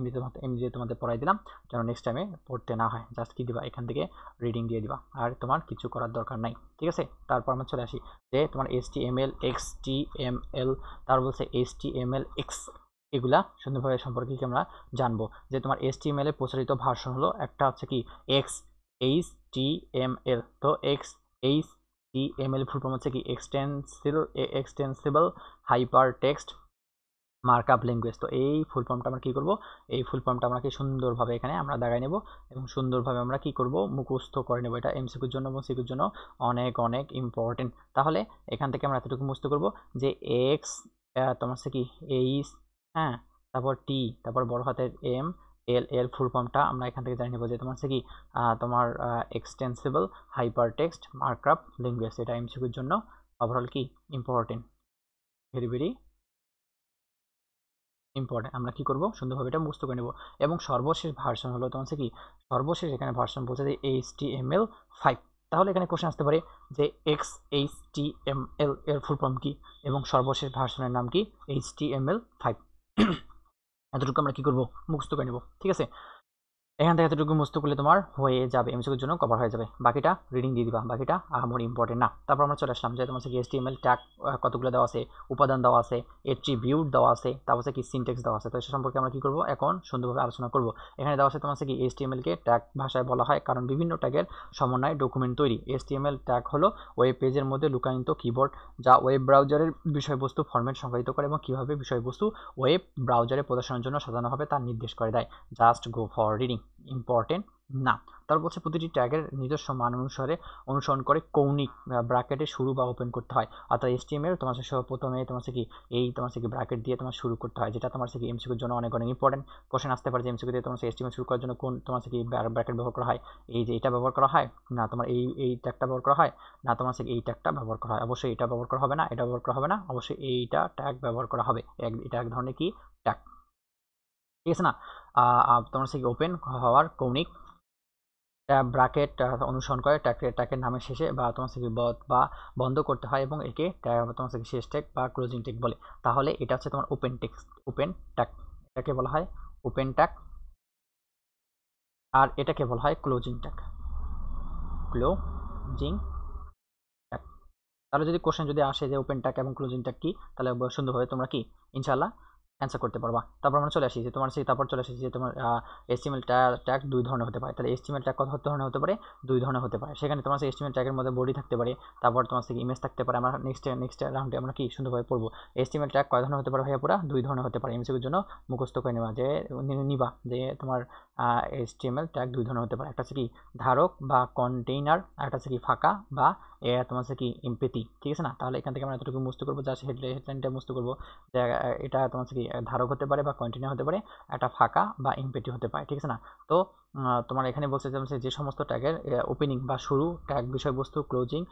এমনিতে তোমাদের পড়াই দিলাম যেন নেক্সট টাইমে পড়তে না হয়। জাস্ট কি দিবা এখান থেকে রিডিং দিয়ে দিবা, আর তোমার কিছু করার দরকার নাই, ঠিক আছে। তারপর আমরা চলে আসি যে তোমার HTML XTML, তারপর বলছে HTML/X, এগুলা সুন্দরভাবে সম্পর্কে কি আমরা জানবো। যে তোমার HTML এর প্রচলিত ভার্সন হলো একটা হচ্ছে কি XHTML। তো XHTML ফুল ফর্ম হচ্ছে কি এক্সটেন্সিবল হাইপার টেক্সট মার্কআপ ল্যাঙ্গুয়েজ। তো এই ফুল ফর্মটা আমরা কি করব, এই ফুল ফর্মটা আমরা কি সুন্দরভাবে এখানে আমরা দাগাই নেব এবং সুন্দরভাবে আমরা কি করব মুখস্থ করে নেব। এটা এমসিকিউর জন্য এবং সিকিউর জন্য অনেক অনেক ইম্পর্টেন্ট। তাহলে এখান থেকে আমরা এতটুকু মুখস্থ করব যে এক্স তোমার হচ্ছে কি এইচ, হ্যাঁ, তারপর টি, তারপর বড় হাতের এম, এল ফুল ফর্মটা আমরা এখান থেকে জানি নেব যে তোমার হচ্ছে কি তোমার এক্সটেন্সিবল হাইপার টেক্সট মার্কআপ ল্যাঙ্গুয়েজ। এটা এমসিকিউর জন্য ওভারঅল কি ইম্পর্টেন্ট, ভেরি ভেরি ইম্পর্টেন্ট। আমরা কি করব সুন্দরভাবে এটা মুখস্থ করে নেব। এবং সর্বশেষ ভার্সন হলো তোমার হচ্ছে কি সর্বশেষ এখানে ভার্সন বলছে যে HTML5। তাহলে এখানে কোশ্চেন আসতে পারে যে XHTML এর ফুল ফর্ম কি এবং সর্বশেষ ভার্সনের নাম কি HTML5। এতটুকু আমরা কি করব মুখস্থ করে নেব, ঠিক আছে। এখান থেকে এতটুকু মুখস্থ করলে তোমার হয়ে যাবে, এমসিকিউর জন্য কভার হয়ে যাবে। বাকিটা রিডিং দিয়ে দিবা, বাকিটা আহামরি ইম্পর্টেন্ট না। তারপর আমরা চলে আসলাম যে তোমার কি HTML ট্যাগ কতগুলো দেওয়া আছে, উপাদান দেওয়া আছে, এট্রিবিউট দেওয়া আছে, তারপর কি সিনট্যাক্স দেওয়া আছে। তো সে সম্পর্কে আমরা কি করব এখন সুন্দরভাবে আলোচনা করব। এখানে দেওয়া আছে তোমার কি HTML কে ট্যাগ ভাষায় বলা হয় কারণ বিভিন্ন ট্যাগের সমন্বয়ে ডকুমেন্ট তৈরি। HTML ট্যাগ হলো ওয়েব পেজের মধ্যে লুকায়িত কিবোর্ড যা ওয়েব ব্রাউজারের বিষয়বস্তু ফরম্যাট সংজ্ঞায়িত করে এবং কিভাবে বিষয়বস্তু ওয়েব ব্রাউজারে প্রদর্শনের জন্য সাজানো হবে তা নির্দেশ করে দেয়। Just go for reading, important না। তারপর বলছে প্রতিটি ট্যাগের নিজস্ব মান অনুসরণ করে কৌণিক ব্র্যাকেটে শুরু বা ওপেন করতে হয়। অর্থাৎ HTML তোমার প্রথমে তোমার কি এই তোমার কি ব্র্যাকেট দিয়ে তোমার শুরু করতে হয়, যেটা তোমার কি এমসিকিউর জন্য অনেক অনেক ইম্পর্টেন্ট। কোশ্চেন আসতে পারে যে এমসিকিউ দিয়ে তোমার HTML শুরু করার জন্য কোন তোমার কি ব্র্যাকেট ব্যবহার করা হয়, এই যে এটা ব্যবহার করা হয় না, তোমার এই ট্যাগটা ব্যবহার করা হয় না, তোমার এই ট্যাগটা ব্যবহার করা হয়। অবশ্যই এটা ব্যবহার করা হবে না, এটা ব্যবহার করা হবে না, অবশ্যই এইটা ট্যাগ ব্যবহার করা হবে। এটা এক ধরনের কি ট্যাগ, ঠিক আছে না। তোমার কি ওপেন হওয়ার কৌণিক ব্র্যাকেট অনুসরণ করে ট্যাগের নামের শেষে বা তোমার কি বা বন্ধ করতে হয় এবং একে তোমার কি শেষ ট্যাগ বা ক্লোজিং ট্যাগ বলে। তাহলে এটা হচ্ছে তোমার ওপেন ট্যাগ, এটাকে বলা হয় ওপেন ট্যাগ, আর এটাকে বলা হয় ক্লোজিং ট্যাগ। তাহলে যদি কোশ্চেন যদি আসে যে ওপেন ট্যাগ এবং ক্লোজিং ট্যাগ কি, তাহলে সুন্দরভাবে তোমরা কি ইনশাআল্লাহ অ্যান্সার করতে পারবা। তারপর আমরা চলে আসি যে তোমার তারপর চলে আসি যে তোমার HTML ট্যাগ 2 ধরনের হতে পারে। তাহলে HTML ট্যাগ কত ধরনের হতে পারে? 2 ধরনের হতে পারে। সেখানে তোমার HTML ট্যাগের মধ্যে বডি থাকতে পারে, তারপর তোমার ইমেজ থাকতে পারে। আমরা নেক্সট রাউন্ডে আমরা কি সুন্দরভাবে পড়বো। HTML ট্যাগ কয় ধরনের হতে পারে ভাইয়া? পুরা 2 ধরনের হতে পারে। এমসিকিউর জন্য মুখস্থ করে নেবা যে নিবা যে তোমার HTML ট্যাগ 2 ধরনের হতে পারে। একটা হচ্ছে কি ধারক বা কন্টেইনার, আর একটা হচ্ছে কি ফাঁকা বা তোমার হচ্ছে কি এমপিটি, ঠিক আছে না? তাহলে এখান থেকে আমরা এতটুকু মুস্ত করবো, জাস্ট হেডলাইনটা মুস্ত করবো যে এটা তোমার হচ্ছে কি ধারক হতে পারে বা কন্টেইনার হতে পারে, একটা ফাঁকা বা এমপিটি হতে পারে, ঠিক আছে না? তো তোমার এখানে বলছে যে সমস্ত ট্যাগের ওপেনিং বা শুরু, ট্যাগ বিষয়বস্তু, ক্লোজিং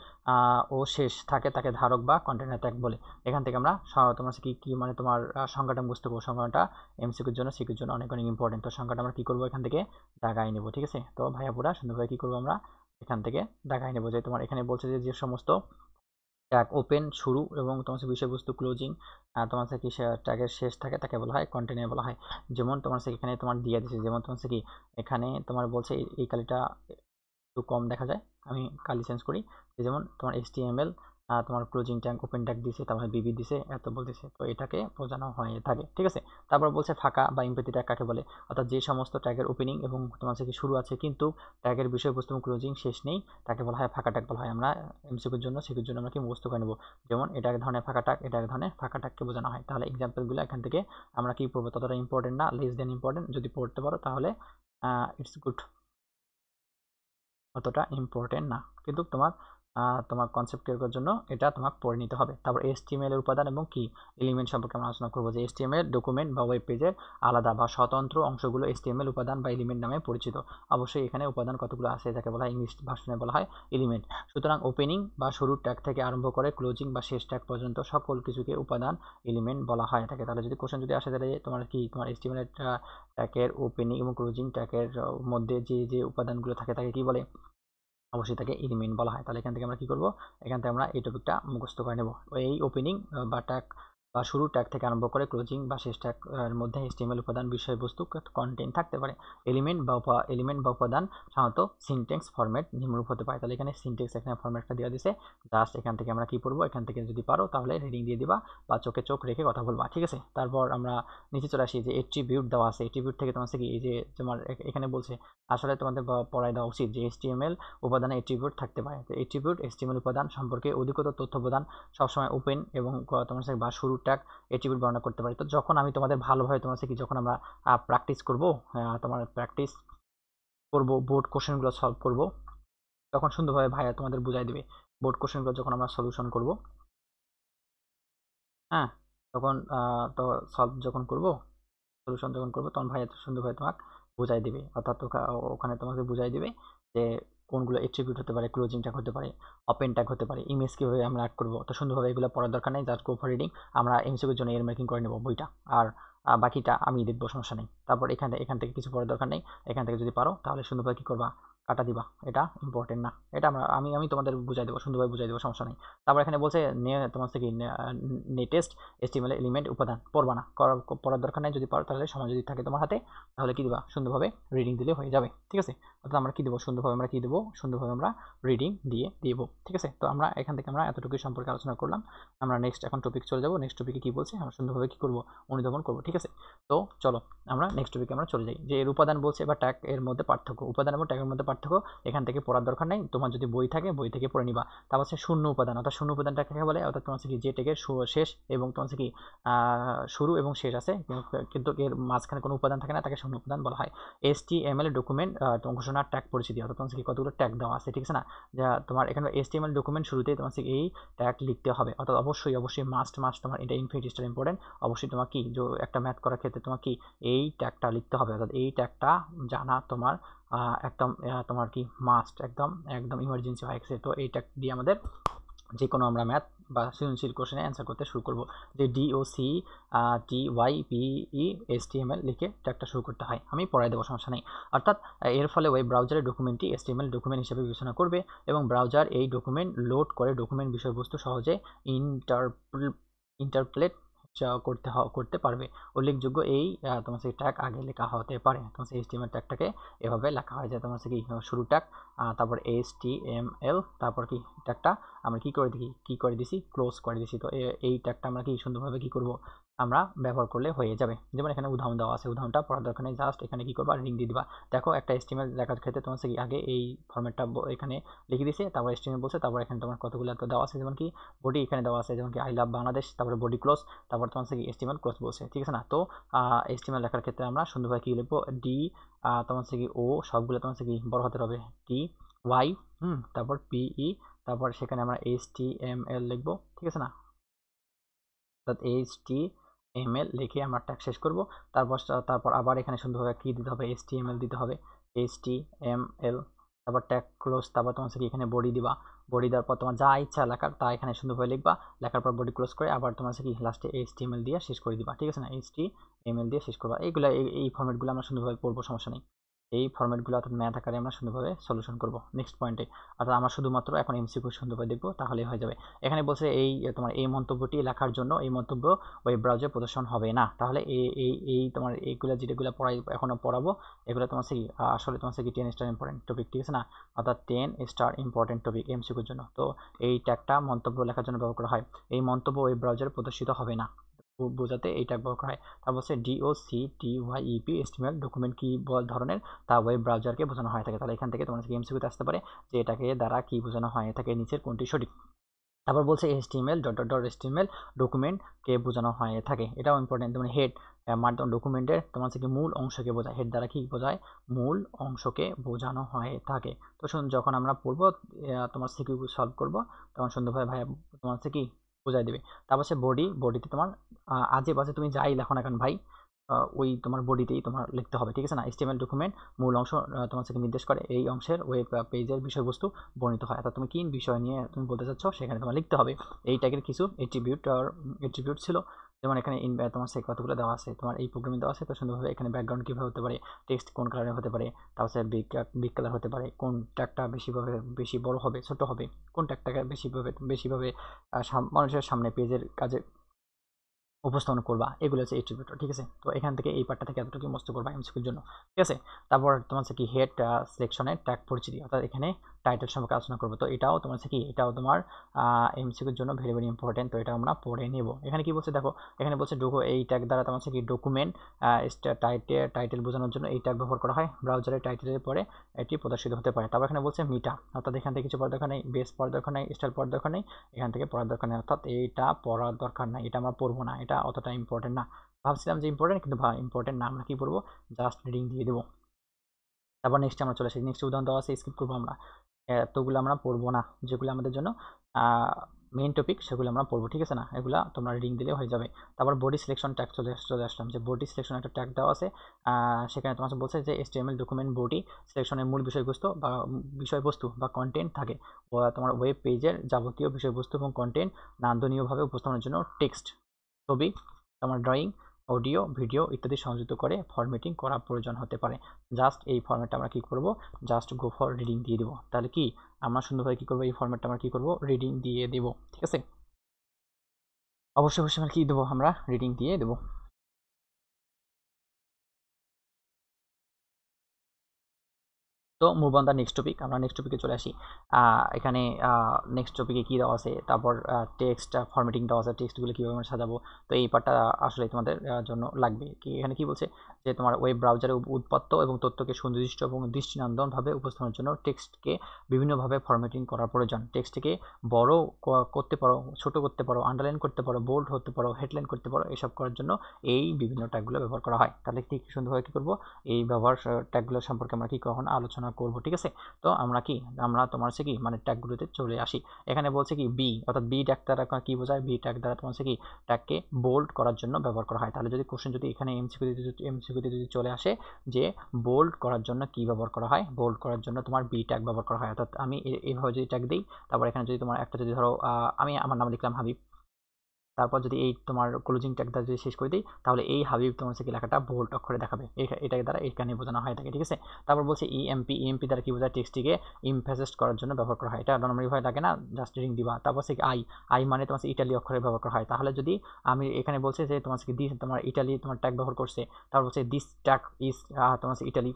ও শেষ থাকে তাকে ধারক বা কন্টেইনার ট্যাগ বলে। এখান থেকে আমরা তোমার কি কি মানে তোমার সংজ্ঞাটা বুঝতে করবো। সংজ্ঞাটা এমসিকিউর জন্য সিকিউর জন্য অনেক অনেক ইম্পর্টেন্ট। তো সংজ্ঞাটা আমরা কি করবো এখান থেকে দাগাই নেবো, ঠিক আছে? তো ভাইয়া পুরা সুন্দরভাবে কি করবো আমরা এখান থেকে দাগাই নেবো যে তোমার এখানে বলছে যে সমস্ত ট্যাগ ওপেন, শুরু এবং তোমার বিষয়বস্তু, ক্লোজিং তোমার কি ট্যাগের শেষ থাকে তাকে বলা হয় কন্টেইনার বলা হয়। যেমন তোমার এখানে তোমার দিয়ে দিচ্ছে, যেমন তোমার কি এখানে তোমার বলছে এই কালিটা একটু কম দেখা যায়, আমি কালি চেঞ্জ করি। যেমন তোমার HTML তোমার ক্লোজিং ট্যাগ, ওপেন ট্যাগ দিছে, তারপরে বিবি দিছে, এত বলতেছে, তো এটাকে বোঝানো হয়ে থাকে, ঠিক আছে? তারপর বলছে ফাঁকা বা এমপিটি ট্যাগ কাকে বলে? অর্থাৎ যে সমস্ত ট্যাগের ওপেনিং এবং তোমার কি শুরু আছে কিন্তু ট্যাগের বিষয়বস্তু এবং ক্লোজিং শেষ নেই তাকে বলা হয় ফাঁকা ট্যাগ বলা হয়। আমরা এমসিকিউর জন্য সিকিউর জন্য আমরা কি মুখস্থ করে নেব। যেমন এটা এক ধরনের ফাঁকা ট্যাগ, এটা এক ধরনের ফাঁকা ট্যাগকে বোঝানো হয়। তাহলে এক্সাম্পলগুলো এখান থেকে আমরা কি পড়বো? ততটা ইম্পর্টেন্ট না, লেস দেন ইম্পর্টেন্ট। যদি পড়তে পারো তাহলে ইটস গুড, অতটা ইম্পর্টেন্ট না, কিন্তু তোমার তোমার কনসেপ্ট ক্লিয়ার জন্য এটা তোমাকে পড়ে নিতে হবে। তারপর HTML এর উপাদান এবং কি এলিমেন্ট সম্পর্কে আমরা আলোচনা করবো যে HTML ডকুমেন্ট বা ওয়েব পেজের আলাদা বা স্বতন্ত্র অংশগুলো HTML উপাদান বা এলিমেন্ট নামে পরিচিত। অবশ্যই এখানে উপাদান কতগুলো আছে যাকে বলা হয় ইংলিশ ভার্সনে বলা হয় এলিমেন্ট। সুতরাং ওপেনিং বা শুরুর ট্যাগ থেকে আরম্ভ করে ক্লোজিং বা শেষ ট্যাগ পর্যন্ত সকল কিছুকে উপাদান এলিমেন্ট বলা হয় থাকে। তাহলে যদি কোশ্চেন যদি আসে তাহলে তোমার কি তোমার HTML ট্যাগের ওপেনিং এবং ক্লোজিং ট্যাগের মধ্যে যে উপাদানগুলো থাকে তাকে কি বলে? অবশ্যই তাকে এলিমেন্ট বলা হয়। তাহলে এখান থেকে আমরা কি করব? এখান থেকে আমরা এই টপিকটা মুখস্থ করে নেব। এই ওপেনিং বা ট্যাগ বা শুরু ট্যাগ থেকে আরম্ভ করে ক্লোজিং বা শেষ ট্যাগ এর মধ্যে HTML উপাদান বিষয়বস্তু কন্টেন্ট থাকতে পারে। এলিমেন্ট বা উপাদান সাধারণত সিনট্যাক্স ফরম্যাট নিম্নরূপ হতে পারে। তাহলে এখানে সিনট্যাক্স এখানে ফরম্যাটটা দেওয়া দিয়েছে, জাস্ট এখান থেকে আমরা কি পড়বো? এখান থেকে যদি পারো তাহলে রিডিং দিয়ে দিবা বা চোখে চোখ রেখে কথা বলবা, ঠিক আছে? তারপর আমরা নিচে চলে আসি যে এট্রিবিউট দেওয়া আছে। এট্রিবিউট থেকে তোমার কি এই যে তোমার এখানে বলছে আসলে তোমাদের পড়ায় দেওয়া উচিত যে HTML উপাদানে এট্রিবিউট থাকতে পারে। তো এট্রিবিউট HTML উপাদান সম্পর্কে অধিকতর তথ্য প্রদান, সবসময় ওপেন এবং তোমার সাথে বা শুরু ট্যাগ এট্রিবিউট বর্ণনা করতে পারে। তো যখন আমি তোমাদের ভালোভাবে তোমার সাথে যখন আমরা প্র্যাকটিস করব, তোমার প্র্যাকটিস করব, বোর্ড কোশ্চেনগুলো সলভ করব, তখন সুন্দরভাবে ভাইয়া তোমাদের বুঝাই দিবে। বোর্ড কোশ্চেনগুলো যখন আমরা সলিউশন করব, হ্যাঁ, তখন তো সলভ যখন করব, সলিউশন যখন করবো তখন ভাইয়া সুন্দরভাবে তোমাকে বুঝাই দিবে। অর্থাৎ ওখানে তোমাকে বুঝাই দিবে যে কোনগুলো এট্রিবিউট হতে পারে, ক্লোজিং ট্যাগ হতে পারে, ওপেন ট্যাগ হতে পারে, ইমেজ কীভাবে আমরা অ্যাড করবো। তো সুন্দরভাবে এগুলো পড়ার দরকার নেই, জাস্ট গো ফর রিডিং। আমরা এমসিকিউর জন্য এর মেকিং করে নেবো বইটা, আর বাকিটা আমি দেখবো, সমস্যা নেই। তারপর এখান থেকে কিছু পড়ার দরকার নেই। এখান থেকে যদি পারো তাহলে সুন্দরভাবে কী করবা? কাটা দিবা। এটা ইম্পর্টেন্ট না, এটা আমি তোমাদের বুঝাই দেবো, সুন্দরভাবে বুঝাই দেবো, সমস্যা নেই। তারপর এখানে বলছে তোমার থেকে নেটেস্ট HTML এলিমেন্ট উপাদান পড়বা না, পড়ার দরকার নেই। যদি পারো তাহলে সময় যদি থাকে তোমার হাতে তাহলে কি দিবা? সুন্দরভাবে রিডিং দিলে হয়ে যাবে, ঠিক আছে? অর্থাৎ আমরা কি দেবো? সুন্দরভাবে আমরা কি দেবো? সুন্দরভাবে আমরা রিডিং দিয়ে দিব, ঠিক আছে? তো আমরা এখান থেকে আমরা এতটুকু সম্পর্কে আলোচনা করলাম। আমরা নেক্সট এখন টপিক চলে যাবো। নেক্সট টপিকে কি বলছে আমরা সুন্দরভাবে কি করবো? অনুধাবন করবো, ঠিক আছে? তো চলো আমরা নেক্সট টপিকে আমরা চলে যাই। যে এর উপাদান বলছে বা ট্যাগ এর মধ্যে পার্থক্য, উপাদান এবং ট্যাগের মধ্যে পার্থক্য এখান থেকে পড়ার দরকার নেই। তোমার যদি বই থাকে বই থেকে পড়ে নিবা। তারপর হচ্ছে শূন্য উপাদান, অর্থাৎ শূন্য উপাদানটা কাকে বলে? অর্থাৎ তোমার কি যে ট্যাগের শেষ এবং তোমার কি শুরু এবং শেষ আছে কিন্তু এর মাঝখানে কোনো উপাদান থাকে না, তাকে শূন্য উপাদান বলা হয়। HTML ডকুমেন্ট ঘোষণার ট্যাগ পরিচিতি, অর্থাৎ তোমার কি কতগুলো ট্যাগ দেওয়া আছে, ঠিক আছে না? যা তোমার এখানে HTML ডকুমেন্ট শুরুতেই তোমার এই ট্যাগ লিখতে হবে, অর্থাৎ অবশ্যই মাস্ট তোমার এটা ইনফিনিট স্টার ইম্পর্টেন্ট। অবশ্যই তোমার কি যে একটা ম্যাথ করার ক্ষেত্রে তোমার কি এই ট্যাগটা লিখতে হবে, অর্থাৎ এই ট্যাগটা জানা তোমার একদম তোমার কি মাস্ট, একদম একদম ইমার্জেন্সি হয়ে গেছে। তো এই ট্যাগ দিয়ে আমাদের যে কোনো আমরা ম্যাথ বা সৃজনশীল কোশ্চেনে অ্যান্সার করতে শুরু করব। যে DOCTYPE HTML লিখে ট্যাগটা শুরু করতে হয়, আমি পড়াই দেবো, সমস্যা নেই। অর্থাৎ এর ফলে ওয়েব ব্রাউজারের ডকুমেন্টটি HTML ডকুমেন্ট হিসেবে বিবেচনা করবে এবং ব্রাউজার এই ডকুমেন্ট লোড করে ডকুমেন্ট বিষয়বস্তু সহজে ইন্টারপ্রেট করতে পারবে। উল্লেখযোগ্য এই তোমার সেই ট্যাগ আগে লেখা হতে পারে। তোমার সেই HTML ট্যাগটাকে এভাবে লেখা হয় যে তোমার কি শুরু ট্যাগ, তারপর HTML, তারপর কি ট্যাগটা আমরা কি করে দিছি? ক্লোজ করে দিছি। তো এই ট্যাগটা আমরা কি সুন্দরভাবে কি করব? আমরা ব্যবহার করলে হয়ে যাবে। যেমন এখানে উদাহরণ দেওয়া আছে, উদাহরণটা পড়ার দরকার নেই, জাস্ট এখানে কি করবা, রিং দিয়ে দিবা। দেখো একটা HTML লেখার ক্ষেত্রে তোমার কি আগে এই ফরম্যাটটা এখানে লিখে দিছে, তারপর HTML বলছে, তারপর এখানে তোমার কতগুলো তো দেওয়া আছে, যেমন কি বডি এখানে দেওয়া আছে, যেমন কি আই লাভ বাংলাদেশ, তারপরে বডি ক্লোজ, তারপর তোমার কি HTML ক্লোজ বলছে, ঠিক আছে না? তো HTML লেখার ক্ষেত্রে আমরা সুন্দরভাবে কি লিখবো, ডি তোমার কি ও সবগুলো তোমার কি বড় হাতের হবে, TY, তারপর PE, তারপর সেখানে আমরা HTML লিখবো, ঠিক আছে না? অর্থাৎ HTML লিখে আমরা ট্যাগ শেষ করব। তারপর আবার এখানে সুন্দরভাবে কি দিতে হবে, HTML দিতে হবে, HTML, তারপর ট্যাগ ক্লোজ, তারপর তোমার কি এখানে বডি দিবা, বডি দেওয়ার পর তোমার যা ইচ্ছা লেখার তা এখানে সুন্দরভাবে লিখবা, লেখার পর বডি ক্লোজ করে আবার তোমার কি লাস্টে HTML দিয়ে শেষ করে দিবা, ঠিক আছে না? HTML দিয়ে শেষ করবা। এইগুলো এই ফরম্যাটগুলো আমরা সুন্দরভাবে পড়বো, সমস্যা নেই। এই ফরম্যাটগুলো অর্থাৎ ম্যাথ আকারে আমরা সুন্দরভাবে সলিউশন করব নেক্সট পয়েন্টে। অর্থাৎ আমরা শুধুমাত্র এখন MCQ সুন্দরভাবে দেখবো, তাহলেই হয়ে যাবে। এখানে বলছে তোমার এই মন্তব্যটি লেখার জন্য এই মন্তব্য ওয়েব ব্রাউজারে প্রদর্শন হবে না। তাহলে এই তোমার এইগুলো যেগুলো এখনো পড়াবো, এগুলো তোমার কি আসলে তোমার কি 10 স্টার ইম্পর্টেন্ট টপিক, ঠিক আছে না? অর্থাৎ 10 স্টার ইম্পর্টেন্ট টপিক MCQর জন্য। তো এই ট্যাগটা মন্তব্য লেখার জন্য ব্যবহার করা হয়। এই মন্তব্য ওয়েব ব্রাউজারে প্রদর্শিত হবে না বোঝাতে এই ট্যাগ ব্যবহার করা হয়। তারপর হচ্ছে DOCTYEP HTML ডকুমেন্ট কি ধরনের, তা ওয়েব ব্রাউজারকে বোঝানো হয় থাকে। তাহলে এখান থেকে তোমার MCQতে আসতে পারে যে এটাকে দ্বারা কি বোঝানো হয় থাকে, নিচের কোনটি সঠিক। তারপর বলছে HTML HTML ডকুমেন্টকে বোঝানো হয়ে থাকে, এটাও ইম্পর্টেন্ট। যেমন হেড মাধ্যম ডকুমেন্টের তোমার কি মূল অংশকে বোঝায়, হেড দ্বারা কি বোঝায়, মূল অংশকে বোঝানো হয়ে থাকে। তো যখন আমরা পড়বো তোমার সিকিউ সলভ করব, তখন সুন্দরভাবে ভাইয়া তোমার কি বোঝাই দেবে। তারপর সে বডিতে তোমার আজে বাজে তুমি যাই লেখো না কেন ভাই, ওই তোমার বডিতেই তোমার লিখতে হবে, ঠিক আছে না? HTML ডকুমেন্ট মূল অংশ তোমার থেকে নির্দেশ করে, এই অংশের ওয়েব পেজের বিষয়বস্তু বর্ণিত হয়। অর্থাৎ তুমি কি বিষয় নিয়ে তুমি বলতে চাচ্ছ সেখানে তোমার লিখতে হবে। এই ট্যাগের কিছু এট্রিবিউট ছিল, যেমন এখানে তোমার সেই কতগুলো দেওয়া আছে, তোমার এই প্রোগ্রামিং দেওয়া আছে। তো সুন্দরভাবে এখানে ব্যাকগ্রাউন্ড কীভাবে হতে পারে, টেক্সট কোন কালারের হতে পারে, তারপর বিগ কালার হতে পারে, কোন ট্যাগটা বেশি বড় হবে, ছোট হবে, কোন ট্যাগটাকে বেশিভাবে মানুষের সামনে পেজের কাজে উপস্থাপন করবা, এগুলো হচ্ছে এট্রিবিউট, ঠিক আছে? তো এখান থেকে এই পার্টটা থেকে এতটুকু মুখস্থ করবা MCQর জন্য, ঠিক আছে? তারপর তোমার কি হেড সিলেকশনের ট্যাগ পরিচিতি, অর্থাৎ এখানে টাইটেল সম্পর্কে আলোচনা করবো। তো এটাও তোমার কি এটাও তোমার MCQর জন্য ভেরি ভেরি ইম্পর্টেন্ট। তো এটা আমরা পড়ে নেব। এখানে কি বলছে দেখো, এখানে বলছে এই ট্যাগ দ্বারা তোমার কি ডকুমেন্ট টাইটেল বোঝানোর জন্য এই ট্যাগ ব্যবহার করা হয়, ব্রাউজারের টাইটেলের পরে এটি প্রদর্শিত হতে পারে। তারপর এখানে বলছে মিটা, অর্থাৎ এখান থেকে কিছু পড়ার দরকার নেই, বেস পড়ার দরকার নেই, স্টাইল পড়ার দরকার নেই, এখান থেকে পড়ার দরকার নেই, অর্থাৎ এইটা পড়ার দরকার নাই, এটা আমরা পড়বো না, এটা অতটা ইম্পর্টেন্ট না। ভাবছিলাম যে ইম্পর্টেন্ট, কিন্তু ইম্পর্টেন্ট না, আমরা কি পড়বো, জাস্ট রিডিং দিয়ে দেবো। তারপর নেক্সট আমরা চলে আসি, নেক্সট উদাহরণ দেওয়া আছে, স্কিপ করবো আমরা, এতগুলো আমরা পড়বো না, যেগুলো আমাদের জন্য মেইন টপিক সেগুলো আমরা পড়বো, ঠিক আছে না? এগুলো তোমরা রিডিং দিলে হয়ে যাবে। তারপর বডি সিলেকশন ট্যাগ চলে আসলাম, যে বডি সিলেকশন একটা ট্যাগ দেওয়া আছে, সেখানে তোমার বলছে যে HTML ডকুমেন্ট বডি সিলেকশনের মূল বিষয়বস্তু বা কন্টেন্ট থাকে, তোমার ওয়েব পেজের যাবতীয় বিষয়বস্তু এবং কন্টেন্ট নান্দনীয়ভাবে উপস্থাপনের জন্য টেক্সট, ছবি, তোমার ড্রয়িং, অডিও, ভিডিও ইত্যাদি সংযুক্ত করে ফরম্যাটিং করা প্রয়োজন হতে পারে। জাস্ট এই ফরম্যাটটা আমরা কি করব, জাস্ট গো ফর রিডিং দিয়ে দেবো। তাহলে কি আমরা সুন্দরভাবে কি করবো, এই ফরম্যাটটা আমরা কি করব, রিডিং দিয়ে দেব, ঠিক আছে? অবশ্যই আমরা কি দেবো, আমরা রিডিং দিয়ে দেবো। তো move on the next topic, আমরা নেক্সট টপিকে চলে আসি। এখানে নেক্সট টপিকে কী দেওয়া আছে, তারপর টেক্সট ফরম্যাটিং দেওয়া আছে, টেক্সটগুলো কীভাবে আমরা সাজাবো। তো এই পার্টটা আসলে তোমাদের জন্য লাগবে। এখানে কি বলছে যে তোমার ওয়েব ব্রাউজারে উৎপত্ত এবং তথ্যকে সুনির্দিষ্ট এবং দৃষ্টিনন্দনভাবে উপস্থাপনের জন্য টেক্সটকে বিভিন্নভাবে ফরম্যাটিং করার প্রয়োজন। টেক্সটকে বড় করতে পারো, ছোট করতে পারো, আন্ডারলাইন করতে পারো, বোল্ড হতে পারো, হেডলাইন করতে পারো, এসব করার জন্য এই বিভিন্ন ট্যাগগুলো ব্যবহার করা হয়। তাহলে ঠিক সুন্দরভাবে কী করবো, এই ব্যবহার ট্যাগগুলো সম্পর্কে আমরা কি কখন আলোচনা করব, ঠিক আছে? তো আমরা তোমার হচ্ছে কি মানে ট্যাগগুলোতে চলে আসি। এখানে বলছে কি বি, অর্থাৎ বি ট্যাগ দ্বারা কি বোঝায়, বি ট্যাগ দ্বারা তোমার হচ্ছে কি ট্যাগকে বোল্ড করার জন্য ব্যবহার করা হয়। তাহলে যদি কোশ্চেন যদি এখানে এমসিকিউতে যদি চলে আসে যে বোল্ড করার জন্য কি ব্যবহার করা হয়, বোল্ড করার জন্য তোমার বি ট্যাগ ব্যবহার করা হয়। অর্থাৎ আমি এইভাবে যদি ট্যাগ দিই, তারপর এখানে যদি তোমার একটা যদি ধরো আমি আমার নাম লিখলাম হাবিব, তারপর যদি এই তোমার ক্লোজিং ট্যাগটা যদি শেষ করে দিই, তাহলে এই হাবিব তোমার হচ্ছে কি লেখাটা বোল্ড অক্ষরে দেখাবে, এটাকে দ্বারা এইখানে বোঝানো হয় থাকে, ঠিক আছে? তারপর বলছে ইএমপি দ্বারা কি বোঝায়, টেক্সটটিকে ইমফেসিস করার জন্য ব্যবহার করা হয়। এটা নর্মালি ভয় লাগে না, জাস্ট রিডিং দিবা। তারপর হচ্ছে আই মানে তোমার ইটালি অক্ষরে ব্যবহার করা হয়। তাহলে যদি আমি এখানে বলছে যে তোমার দিস তোমার ইটালি তোমার ট্যাগ ব্যবহার করছে, তারপর হচ্ছে দিস ট্যাগ ইজ তোমার ইটালি,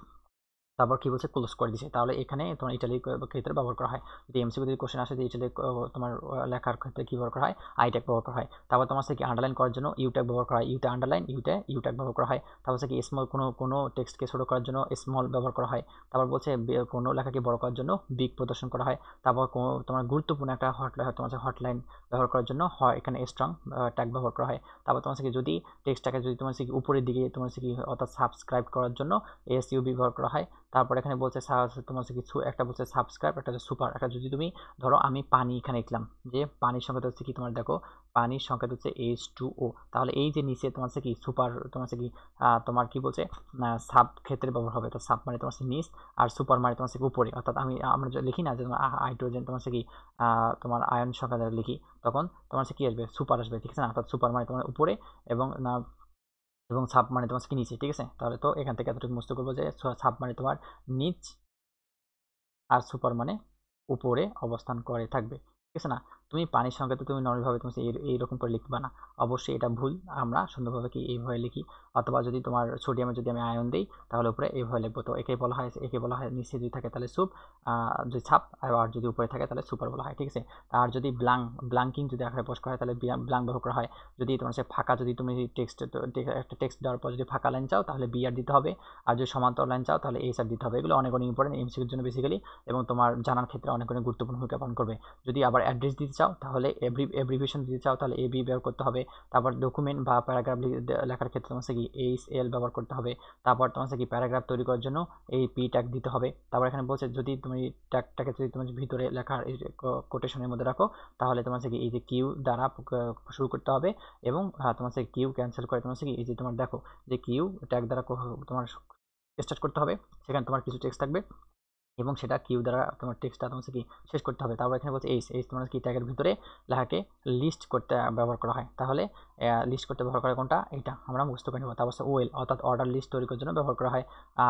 তারপর কি বলছে ক্লোজ করে দিছে, তাহলে এখানে তোমার ইটালিক ক্ষেত্রে ব্যবহার করা হয়। যদি এমসিকিউ যদি কোশ্চেন আসে যে ইটালিক তোমার লেখার ক্ষেত্রে কি ব্যবহার করা হয়, আই ট্যাগ ব্যবহার করা হয়। তারপর তোমার কি আন্ডারলাইন করার জন্য ইউ ট্যাগ ব্যবহার করা হয়, ইউতে আন্ডারলাইন, ইউ ট্যাগ ব্যবহার করা হয়। তারপর কি স্মল কোনো টেক্সটকে ছোট করার জন্য স্মল ব্যবহার করা হয়। তারপর বলছে কোনো লেখাকে বড় করার জন্য বিগ প্রদর্শন করা হয়। তারপর তোমার গুরুত্বপূর্ণ একটা হটলাইন ব্যবহার করার জন্য হয় এখানে স্ট্রং ট্যাগ ব্যবহার করা হয়। তারপর তোমার কি যদি টেক্সটটাকে যদি তোমার কি উপরের দিকে তোমার কি অর্থাৎ সাবস্ক্রাইব করার জন্য এসইউ ব্যবহার করা হয়। তারপর এখানে বলছে তোমার কিছু একটা বলছে সাবস্ক্রাইব, একটা হচ্ছে সুপার। একটা যদি তুমি ধরো আমি পানি এখানে লিখলাম, যে পানির সংখ্যা হচ্ছে কি তোমার দেখো পানির সংখ্যা হচ্ছে H2O, তাহলে এই যে নিচে তোমার কি সুপার তোমার কি তোমার কি বলছে সাব ক্ষেত্রে ব্যবহার হবে। তো সাব মানে তোমার নিচ, আর সুপার মানে তোমার কি উপরে। অর্থাৎ আমরা লিখি না যে তোমার হাইড্রোজেন তোমার কি তোমার আয়ন সংখ্যা দ্বারা লিখি, তখন তোমার কি আসবে সুপার আসবে, ঠিক আছে না। অর্থাৎ সুপার মানে তোমার উপরে এবং সাব মানে তোমার কি নিচে, ঠিক আছে। তাহলে তো এখান থেকে এতটুকু মুখস্থ করবো যে সাব মানে তোমার নিচ আর সুপার মানে উপরে অবস্থান করে থাকবে, ঠিক আছে না। তুমি পানির সংখ্যা তো তুমি নর্মালভাবে তুমি এইরকম করে লিখবা না, অবশ্যই এটা ভুল। আমরা সুন্দরভাবে কি এইভাবে লিখি, অথবা যদি তোমার সোডিয়ামে যদি আমি আয়ন দিই তাহলে উপরে এইভাবে লিখবো। তো একে বলা হয় নিচে যদি থাকে তাহলে সুপ, যদি ছাপ, আর যদি উপরে থাকে তাহলে সুপার বলা হয়, ঠিক আছে। আর যদি ব্লাঙ্কিং যদি আকারে প্রকাশ করা হয় তাহলে ব্লাঙ্ক ব্যবহার করা হয়। যদি তোমার সে ফাঁকা, যদি তুমি একটা টেক্সট দেওয়ার পর যদি ফাঁকা লাইন চাও তাহলে বিআর দিতে হবে, আর যদি সমান্তর লাইন চাও তাহলে এইচআর দিতে হবে। এগুলো অনেক ইম্পর্টেন্ট এমসিকিউর জন্য বেসিক্যালি, এবং তোমার জানার ক্ষেত্রে অনেক গুরুত্বপূর্ণ ভূমিকা পালন করবে। যদি আবার অ্যাড্রেস দিতে চাও তাহলে এব্রিভিয়েশন দিতে চাও তাহলে এবি ব্যবহার করতে হবে। তারপর ডকুমেন্ট বা প্যারাগ্রাফ লেখার ক্ষেত্রে তোমার কি এইচএল ব্যবহার করতে হবে। তারপর তোমার কি প্যারাগ্রাফ তৈরি করার জন্য এই পি ট্যাগ দিতে হবে। তারপর এখানে বলছে যদি তুমি ট্যাগটাকে যদি তুমি ভিতরে লেখার কোটেশনের মধ্যে রাখো তাহলে তোমার কি এই যে কিউ দ্বারা শুরু করতে হবে, এবং তোমার কি কিউ ক্যান্সেল করে তোমার কি এই যে তোমার দেখো যে কিউ ট্যাগ দ্বারা তোমার স্টার্ট করতে হবে, সেখানে তোমার কিছু টেক্সট থাকবে এবং সেটা কিউ দ্বারা তোমার টেক্সটটা তোমার কি শেষ করতে হবে। তারপর এখানে বলছে এইচ তোমার কি ট্যাগের ভিতরে লেখাকে লিস্ট করতে ব্যবহার করা হয়, তাহলে লিস্ট করতে ব্যবহার করা কোনটা, এটা আমরা মুখস্থ করে নেব। তারপর ওয়েল অর্থাৎ অর্ডার লিস্ট তৈরি করার জন্য ব্যবহার করা হয়।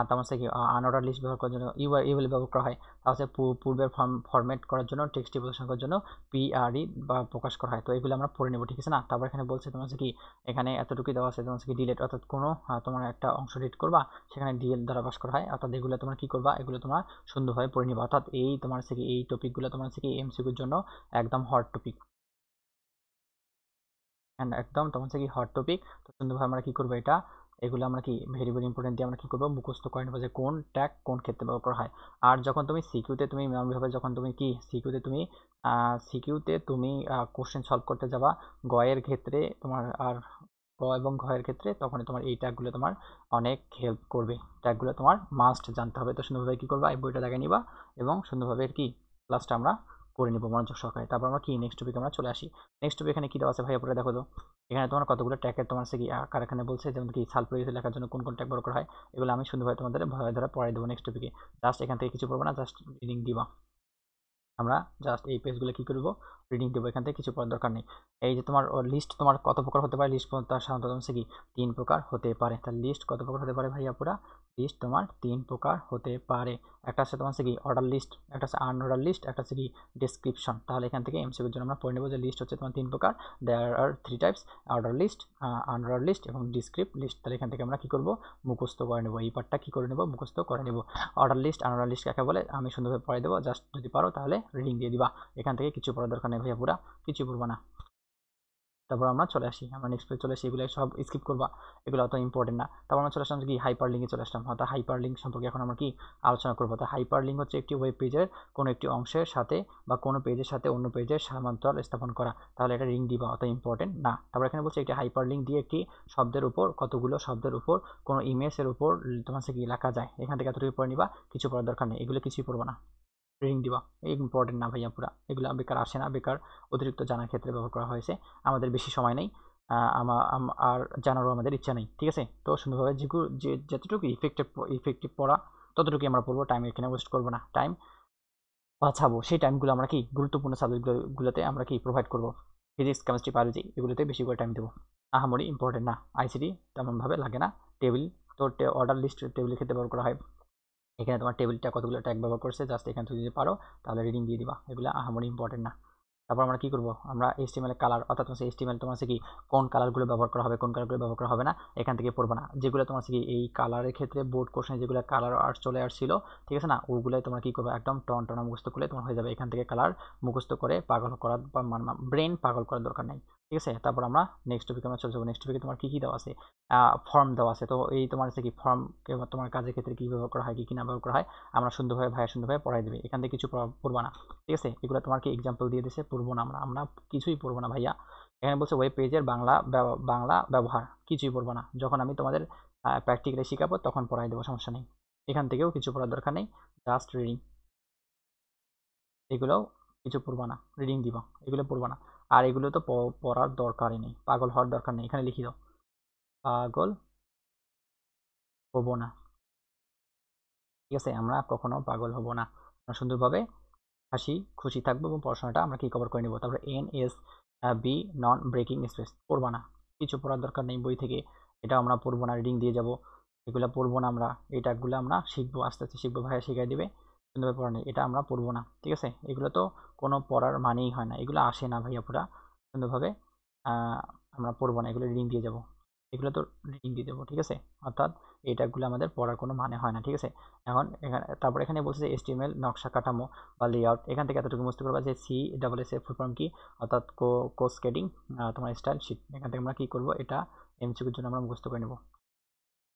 তারপর কি আনঅর্ডার লিস্ট ব্যবহার করার জন্য ইউএল ব্যবহার করা হয়। তারপর পূর্বের ফরম্যাট করার জন্য টেক্সট প্রদর্শন করার জন্য পিআরই বা প্রকাশ করা হয়। তো এগুলো আমরা পড়ে নেব, ঠিক আছে না। তারপর এখানে বলছে তোমার কি এখানে এতটুকু দেওয়া আছে তোমার কি ডিলেট, অর্থাৎ কোনো তোমার একটা অংশ ডিলিট করবা সেখানে ডিএল দ্বারা পাস করা হয়। অর্থাৎ এগুলো তোমার কি করবা, এগুলো তোমার সুন্দরভাবে পড়ে নিবা। অর্থাৎ এই তোমার থেকে এই টপিকগুলো তোমার থেকে এমসিকিউর জন্য একদম হট টপিক, একদম তোমার থেকে হট টপিক। তো সুন্দরভাবে আমরা কি করবো এটা, এগুলো আমরা কি ভেরি ভেরি ইম্পর্টেন্ট দিয়ে আমরা কি করবো মুখস্থ করে নেবো যে কোন ট্যাগ কোন ক্ষেত্রে ব্যবহার করা হয়। আর যখন তুমি সিকিউতে তুমি ভাবে যখন তুমি কি সিকিউতে তুমি কোশ্চেন সলভ করতে যাবা গয়ের ক্ষেত্রে তোমার, আর গ এবং ঘয়ের ক্ষেত্রে, তখন তোমার এই ট্যাগগুলো তোমার অনেক হেল্প করবে। ট্যাগগুলো তোমার মাস্ট জানতে হবে। তো সুন্দরভাবে কি করবা, এই বইটা দেখে নিবা এবং সুন্দরভাবে কি ক্লাসটা আমরা করে নিব মনোযোগ সহকারে। তারপর আমরা কি নেক্সট টপিকে আমরা চলে আসি। নেক্সট টপিক এখানে কি দেওয়া আছে ভাই আপনারা দেখো তো, এখানে তোমার কতগুলো ট্যাগের তোমার কি আকার এখানে বলছে, যেমন কি সালফার লেখার জন্য কোন কোন ট্যাগ ব্যবহার করা হয়, এগুলো আমি সুন্দরভাবে তোমাদের ভয় ধরে পড়াই দেবো নেক্সট টপিকে। জাস্ট এখান থেকে কিছু পড়বো না, জাস্ট রিডিং দিবা। আমরা জাস্ট এই পেজগুলো কি করব, রিডিং দেবো, এখান থেকে কিছু পড়ার দরকার নেই। এই যে তোমার লিস্ট তোমার কত প্রকার হতে পারে, লিস্ট তার সাধারণত হচ্ছে কি 3 প্রকার হতে পারে। তার লিস্ট কত প্রকার হতে পারে ভাইয়া পুরা, লিস্ট তোমার 3 প্রকার হতে পারে। একটা আছে তোমার কি অর্ডার লিস্ট, একটা আছে আনঅর্ডার লিস্ট, একটা আছে কি ডেসক্রিপশন। তাহলে এখান থেকে এমসিকিউর জন্য আমরা পড়ে নেব যে লিস্ট হচ্ছে তোমার 3 প্রকার, there are 3 types, order list, unorder list এবং ডিসক্রিপ্ট লিস্ট। তাহলে এখান থেকে আমরা কি করব, মুখস্থ করে নেব, এই পার্টটা কি করে নেব, মুখস্থ করে নেব। অর্ডার লিস্ট আনঅর্ডার লিস্ট কাকে বলে আমি সুন্দরভাবে পড়ে দেবো, জাস্ট যদি পারো তাহলে রিডিং দিয়ে দিবা। এখান থেকে কিছু পড়ার দরকার নেই ভাইয়া, পুরা কিছু পড়বো না। তারপর আমরা চলে আসি, আমরা নেক্সট পেজ চলে আসি, এগুলো সব স্কিপ করবা, এগুলো অত ইম্পর্টেন্ট না। তারপর আমরা চলে আসলাম কি হাইপার লিঙ্কে চলে আসলাম। অর্থাৎ হাইপার লিঙ্ক সম্পর্কে এখন আমরা কি আলোচনা করবো। তো হাইপার লিঙ্ক হচ্ছে একটি ওয়েব পেজের কোনো একটি অংশের সাথে বা কোনো পেজের সাথে অন্য পেজের সমান্তরাল স্থাপন করা, তাহলে এটা রিং দিবা, অত ইম্পর্টেন্ট না। তারপর এখানে বলছে একটি হাইপার লিঙ্ক দিয়ে একটি শব্দের উপর কতগুলো শব্দের উপর কোনো ইমেজের উপর তোমার কি লেখা যায়। এখান থেকে এতটুকু পড়ে নিবা, কিছু পড়ার দরকার নেই, এগুলো কিছুই পড়বো না। রিডিং দিবা, এই ইম্পর্টেন্ট না ভাইয়া পুরা, এগুলো বেকার আসে না, বেকার অতিরিক্ত জানার ক্ষেত্রে ব্যবহার করা হয়েছে। আমাদের বেশি সময় নেই, আর জানারও আমাদের ইচ্ছা নেই, ঠিক আছে। তো সুন্দরভাবে যতটুকু ইফেক্টিভ পড়া ততটুকুই আমরা পড়বো, টাইম এখানে ওয়েস্ট করবো না। টাইম বাঁচাবো, সেই টাইমগুলো আমরা কি গুরুত্বপূর্ণ সাবজেক্টগুলোতে আমরা কি প্রোভাইড করবো। ফিজিক্স কেমিস্ট্রি বায়োলজি এগুলোতে বেশি করে টাইম দেবো, আহামরি ইম্পর্টেন্ট না। আইসিটি তেমনভাবে লাগে না। টেবিল তো অর্ডার লিস্ট টেবিলের ক্ষেত্রে ব্যবহার করা হয়। এখানে তোমার টেবিলটা কতগুলো ট্যাগ ব্যবহার করছে, জাস্ট এখান থেকে যদি পারো তাহলে রিডিং দিয়ে দিবা, এগুলো আহামরি ইম্পর্টেন্ট না। তারপর আমরা কি করব, আমরা HTML এর কালার, অর্থাৎ তোমার HTML তোমার কি কোন কালারগুলো ব্যবহার করা হবে, কোন কালারগুলো ব্যবহার করা হবে না, এখান থেকে পড়বা না। যেগুলো তোমার কি এই কালারের ক্ষেত্রে বোর্ড কোশ্চেনে যেগুলো কালার আর্ট চলে আসছিল, ঠিক আছে না, ওগুলাই তোমরা কি করবে, একদম টন মুখস্থ করলে তোমার হয়ে যাবে। এখান থেকে কালার মুখস্থ করে পাগল করার বা ব্রেন পাগল করার দরকার নেই, ঠিক আছে। তারপর আমরা নেক্সট টপিকে আমরা চলে যাবো। নেক্সট টপিকে তোমার কি দেওয়া আছে, ফর্ম দেওয়া আছে। তো এই তোমার কি ফর্ম তোমার কাজের ক্ষেত্রে কি ব্যবহার করা হয়, কি না ব্যবহার করা হয়, আমরা সুন্দরভাবে পড়াই দেবে। এখান থেকে কিছু পড়বা না, ঠিক আছে। এগুলো তোমার কি এক্সাম্পল দিয়ে দিয়েছে, পড়বো না আমরা, কিছুই পড়বো না ভাইয়া। এখানে বলছে ওয়েব পেজের বাংলা ব্যবহার, কিছুই পড়বো না। যখন আমি তোমাদের প্র্যাকটিক্যালি শিখাবো তখন পড়াই দেবো, সমস্যা নেই। এখান থেকেও কিছু পড়ার দরকার নেই, জাস্ট রিডিং। এগুলোও কিছু পড়বা না, রিডিং দিব, এগুলো পড়বা না। আর এগুলো তো পড়ার দরকারই নেই, পাগল হওয়ার দরকার নেই। এখানে লিখি দাও, পাগল হবো না, ঠিক আছে। আমরা কখনো পাগল হব না, আমরা সুন্দরভাবে হাসি খুশি থাকবো এবং পড়াশোনাটা আমরা কি কভার করে নেবো। তারপরে NSB নন ব্রেকিং স্পেস পড়বা না, কিছু পড়ার দরকার নেই বই থেকে। এটা আমরা পড়বো না, রিডিং দিয়ে যাব। এগুলো পড়বো না আমরা, এটাগুলো আমরা শিখবো, আস্তে আস্তে শিখবো, ভাইয়া শিখাই দিবে। সুন্দরভাবে পড়া নেই, এটা আমরা পড়বো না, ঠিক আছে। এগুলো তো কোনো পড়ার মানেই হয় না, এগুলো আসে না ভাইয়া পুরা সুন্দরভাবে। আমরা পড়বো না, এগুলো রিডিং দিয়ে যাব। এগুলো তো রিডিং দিয়ে দেবো, ঠিক আছে। অর্থাৎ এটাগুলো আমাদের পড়ার কোনো মানে হয় না, ঠিক আছে। এখন তারপর এখানে বলছে যে HTML নকশা কাঠামো বা লেআউট। এখান থেকে এতটুকু মুছতে পারবা যে CSS এর ফুল ফর্ম কি, অর্থাৎ কোস্কেডিং তোমার স্টাইল শিট। এখান থেকে আমরা কি করব, এটা MCQর জন্য আমরা মুখস্থ করে নেব।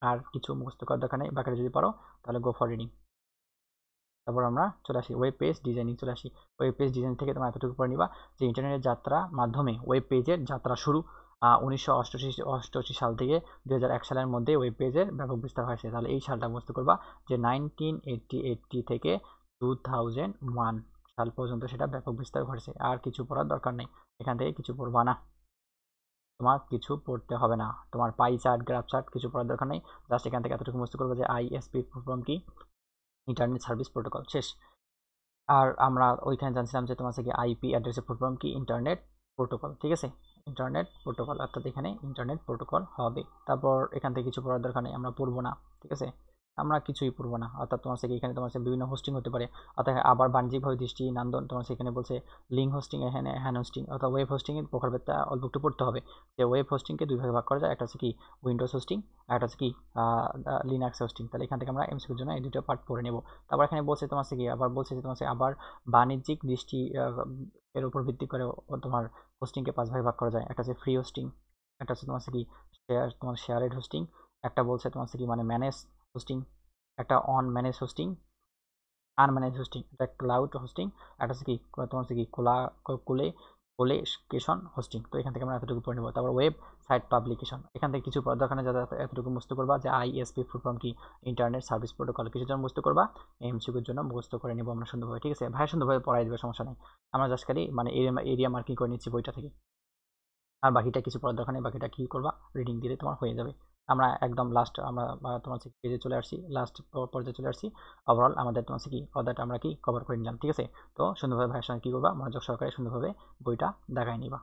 আর কিছু মুখস্থ করার দরকার নেই, বাকিটা যদি পারো তাহলে গো ফর রিডিং। তারপর আমরা চলে আসি ওয়েব পেজ ডিজাইনিং, চলে আসি ওয়েব পেজ ডিজাইন থেকে তোমরা এতটুকু পড়ে নিবা যে ইন্টারনেটের যাত্রা মাধ্যমে ওয়েব পেজের যাত্রা শুরু 1988 সাল থেকে 2001 সালের মধ্যে ওয়েব পেজের ব্যাপক বিস্তার হয়েছে। তাহলে এই সালটা মুখস্থ করবা যে 1980 থেকে 2001 সাল পর্যন্ত সেটা ব্যাপক বিস্তার ঘটেছে। আর কিছু পড়ার দরকার নেই, এখান থেকে কিছু পড়বা না, তোমার কিছু পড়তে হবে না। তোমার পাই চার্ট, গ্রাফ চার্ট কিছু পড়ার দরকার নেই। জাস্ট এখান থেকে এতটুকু মুখস্থ করবো যে ISP প্রোগ্রাম কি, ইন্টারনেট সার্ভিস প্রোটোকল, শেষ। আর আমরা ওইখানে জানছিলাম যে তোমার কি IP অ্যাড্রেসের ফুল ফর্ম কি, ইন্টারনেট প্রোটোকল, ঠিক আছে। ইন্টারনেট প্রোটোকল, অর্থাৎ এখানে ইন্টারনেট প্রোটোকল হবে। তারপর এখান থেকে কিছু পড়ার দরকার নেই, আমরা পড়বো না, ঠিক আছে। আমরা কিছুই পড়বো না। অর্থাৎ তোমার থেকে এখানে তোমার বিভিন্ন হোস্টিং হতে পারে, অর্থাৎ আবার বাণিজ্যিকভাবে দৃষ্টি নন্দন তোমার সেখানে বলছে লিঙ্ক হোস্টিং, এখানে হ্যান্ড হোস্টিং, অর্থাৎ ওয়েব হোস্টিং এর প্রকারভেদটা অল্প একটু পড়তে হবে। যে ওয়েব হোস্টিংকে দুই ভাগে ভাগ করা যায়, একটা হচ্ছে কি উইন্ডোজ হোস্টিং, আর একটা হচ্ছে কি লিনাক্স হোস্টিং। তাহলে এখান থেকে আমরা MCQর জন্য এই দুটো পার্ট পড়ে নেব। তারপর এখানে বলছে তোমার কি, আবার বলছে যে তোমার আবার বাণিজ্যিক দৃষ্টি এর উপর ভিত্তি করে তোমার হোস্টিংকে 5 ভাগে ভাগ করা যায়। একটা হচ্ছে ফ্রি হোস্টিং, একটা হচ্ছে তোমার কি শেয়ারেড হোস্টিং, একটা বলছে তোমার কি মানে ম্যানেজ হোস্টিং, একটা অন ম্যানেজ হোস্টিং, আনম্যানেজ হোস্টিং, একটা ক্লাউড হোস্টিং, একটা হচ্ছে কি তোমার কি কোলেশন হোস্টিং। তো এখান থেকে আমরা এতটুকু পড়ে নেব। তারপর ওয়েব সাইট পাবলিকেশন, এখান থেকে কিছু পড়ার দরকার নেই, যাতে এতটুকু মুখস্থ করবা যে ISP ফুল ফর্ম কি, ইন্টারনেট সার্ভিস প্রোটোকল, কিছুর জন্য মুখস্থ করবা, MCQর জন্য মুখস্থ করে নেব আমরা সুন্দরভাবে, ঠিক আছে। ভাই সুন্দরভাবে পড়াই দেবে, সমস্যা নেই। আমরা জাস্ট খালি মানে এরিয়া মার্কিং করে নিচ্ছি বইটা থেকে। আর বাকিটা কিছু পড়ার দরকার নেই, বাকিটা কি করবা, রিডিং দিলে তোমার হয়ে যাবে। আমরা একদম লাস্ট, আমরা তোমার পেজে চলে আসছি, লাস্ট পর্যায়ে চলে আসছি। ওভারঅল আমাদের তোমার কি অধ্যায়টা আমরা কি কভার করে নিলাম, ঠিক আছে। তো সুন্দরভাবে ভাইয়ের সঙ্গে কি করবা, মনোযোগ সহকারে সুন্দরভাবে বইটা দাগায় নিবা।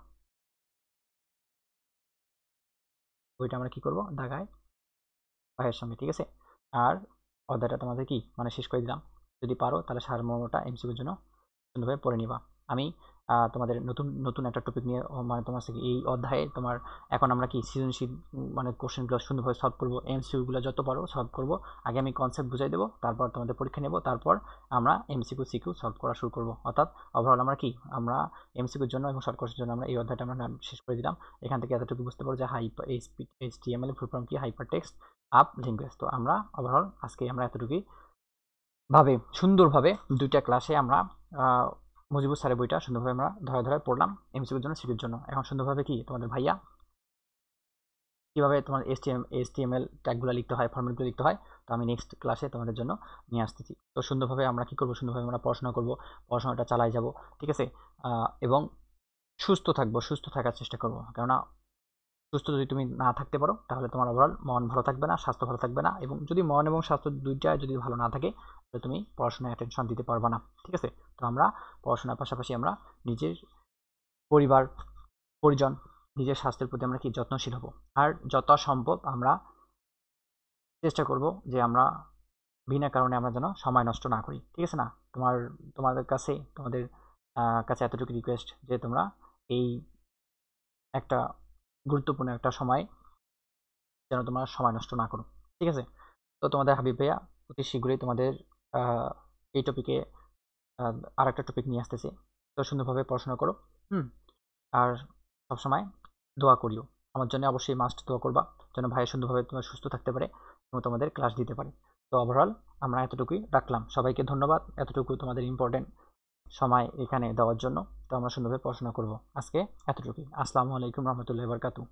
বইটা আমরা কি করব, দাগায় ভাইয়ের সঙ্গে, ঠিক আছে। আর অধ্যায়টা তোমাদের কি মানে শেষ করে দিলাম। যদি পারো তাহলে সারমর্মটা MCQর জন্য সুন্দরভাবে পড়ে নিবা। আমি তোমাদের নতুন নতুন একটা টপিক নিয়ে মানে তোমার থেকে এই অধ্যায়ে তোমার এখন আমরা কি সৃজনশীল মানে কোশ্চেনগুলো সুন্দরভাবে সলভ করবো, MCQগুলো যত পারো সলভ করবো। আগে আমি কনসেপ্ট বুঝাই দেবো, তারপর তোমাদের পরীক্ষা নেব, তারপর আমরা MCQ সলভ করা শুরু করব। অর্থাৎ ওভারঅল আমরা কি আমরা MCQর জন্য এবং শর্ট কোর্সের জন্য আমরা এই অধ্যায়টা আমরা শেষ করে দিলাম। এখান থেকে এতটুকু বুঝতে পারো যে HTML এর ফুল ফর্ম কি, হাইপার টেক্সট আপ ল্যাঙ্গুয়েজ। তো আমরা ওভারঅল আজকে আমরা এতটুকুই সুন্দরভাবে দুইটা ক্লাসে আমরা মুজিবুর স্যারের বইটা সুন্দরভাবে আমরা ধরে পড়লাম MCQর জন্য, সিকিউর জন্য। এখন সুন্দরভাবে কি তোমাদের ভাইয়া কিভাবে তোমার HTML ট্যাগগুলো লিখতে হয়, ফর্মেটগুলো লিখতে হয়, তো আমি নেক্সট ক্লাসে তোমাদের জন্য নিয়ে আসতেছি। তো সুন্দরভাবে আমরা কি করব, সুন্দরভাবে আমরা পড়াশোনা করব, পড়াশোনাটা চালাই যাব, ঠিক আছে। এবং সুস্থ থাকবো, সুস্থ থাকার চেষ্টা করব। কেননা সুস্থ যদি তুমি না থাকতে পারো তাহলে তোমার ওভারঅল মন ভালো থাকবে না, স্বাস্থ্য ভালো থাকবে না। এবং যদি মন এবং স্বাস্থ্য দুইটা যদি ভালো না থাকে তাহলে তুমি পড়াশোনায় অ্যাটেনশন দিতে পারবে না, ঠিক আছে। তো আমরা পড়াশোনার পাশাপাশি আমরা নিজের পরিবার পরিজন নিজের স্বাস্থ্যের প্রতি আমরা কি যত্নশীল হব। আর যত সম্ভব আমরা চেষ্টা করব যে আমরা বিনা কারণে আমরা যেন সময় নষ্ট না করি, ঠিক আছে না। তোমাদের কাছে তোমাদের কাছে এতটুকু রিকোয়েস্ট যে তোমরা এই একটা গুরুত্বপূর্ণ একটা সময় যেন তোমরা সময় নষ্ট না করো। ঠিক আছে? তো তোমাদের হাবিব ভাইয়া অতি শীঘ্রই তোমাদের এই টপিকে আরেকটা টপিক নিয়ে আসতেছি। তো সুন্দরভাবে পড়াশোনা করো। হুম? আর সবসময় দোয়া করিও। আমার জন্য অবশ্যই মাস্ট দোয়া করবা যেন ভাইয়া সুন্দরভাবে তোমরা সুস্থ থাকতে পারে এবং তোমাদের ক্লাস দিতে পারে। তো ওভারঅল আমরা এতটুকুই রাখলাম। সবাইকে ধন্যবাদ এতটুকু তোমাদের ইম্পর্টেন্ট সময় এখানে দেওয়ার জন্য। তো আমরা সুন্দরভাবে পড়াশোনা করব। আজকে এতটুকুই। আসসালামু আলাইকুম রহমতুল্লাহি ওয়া বারাকাতুহু।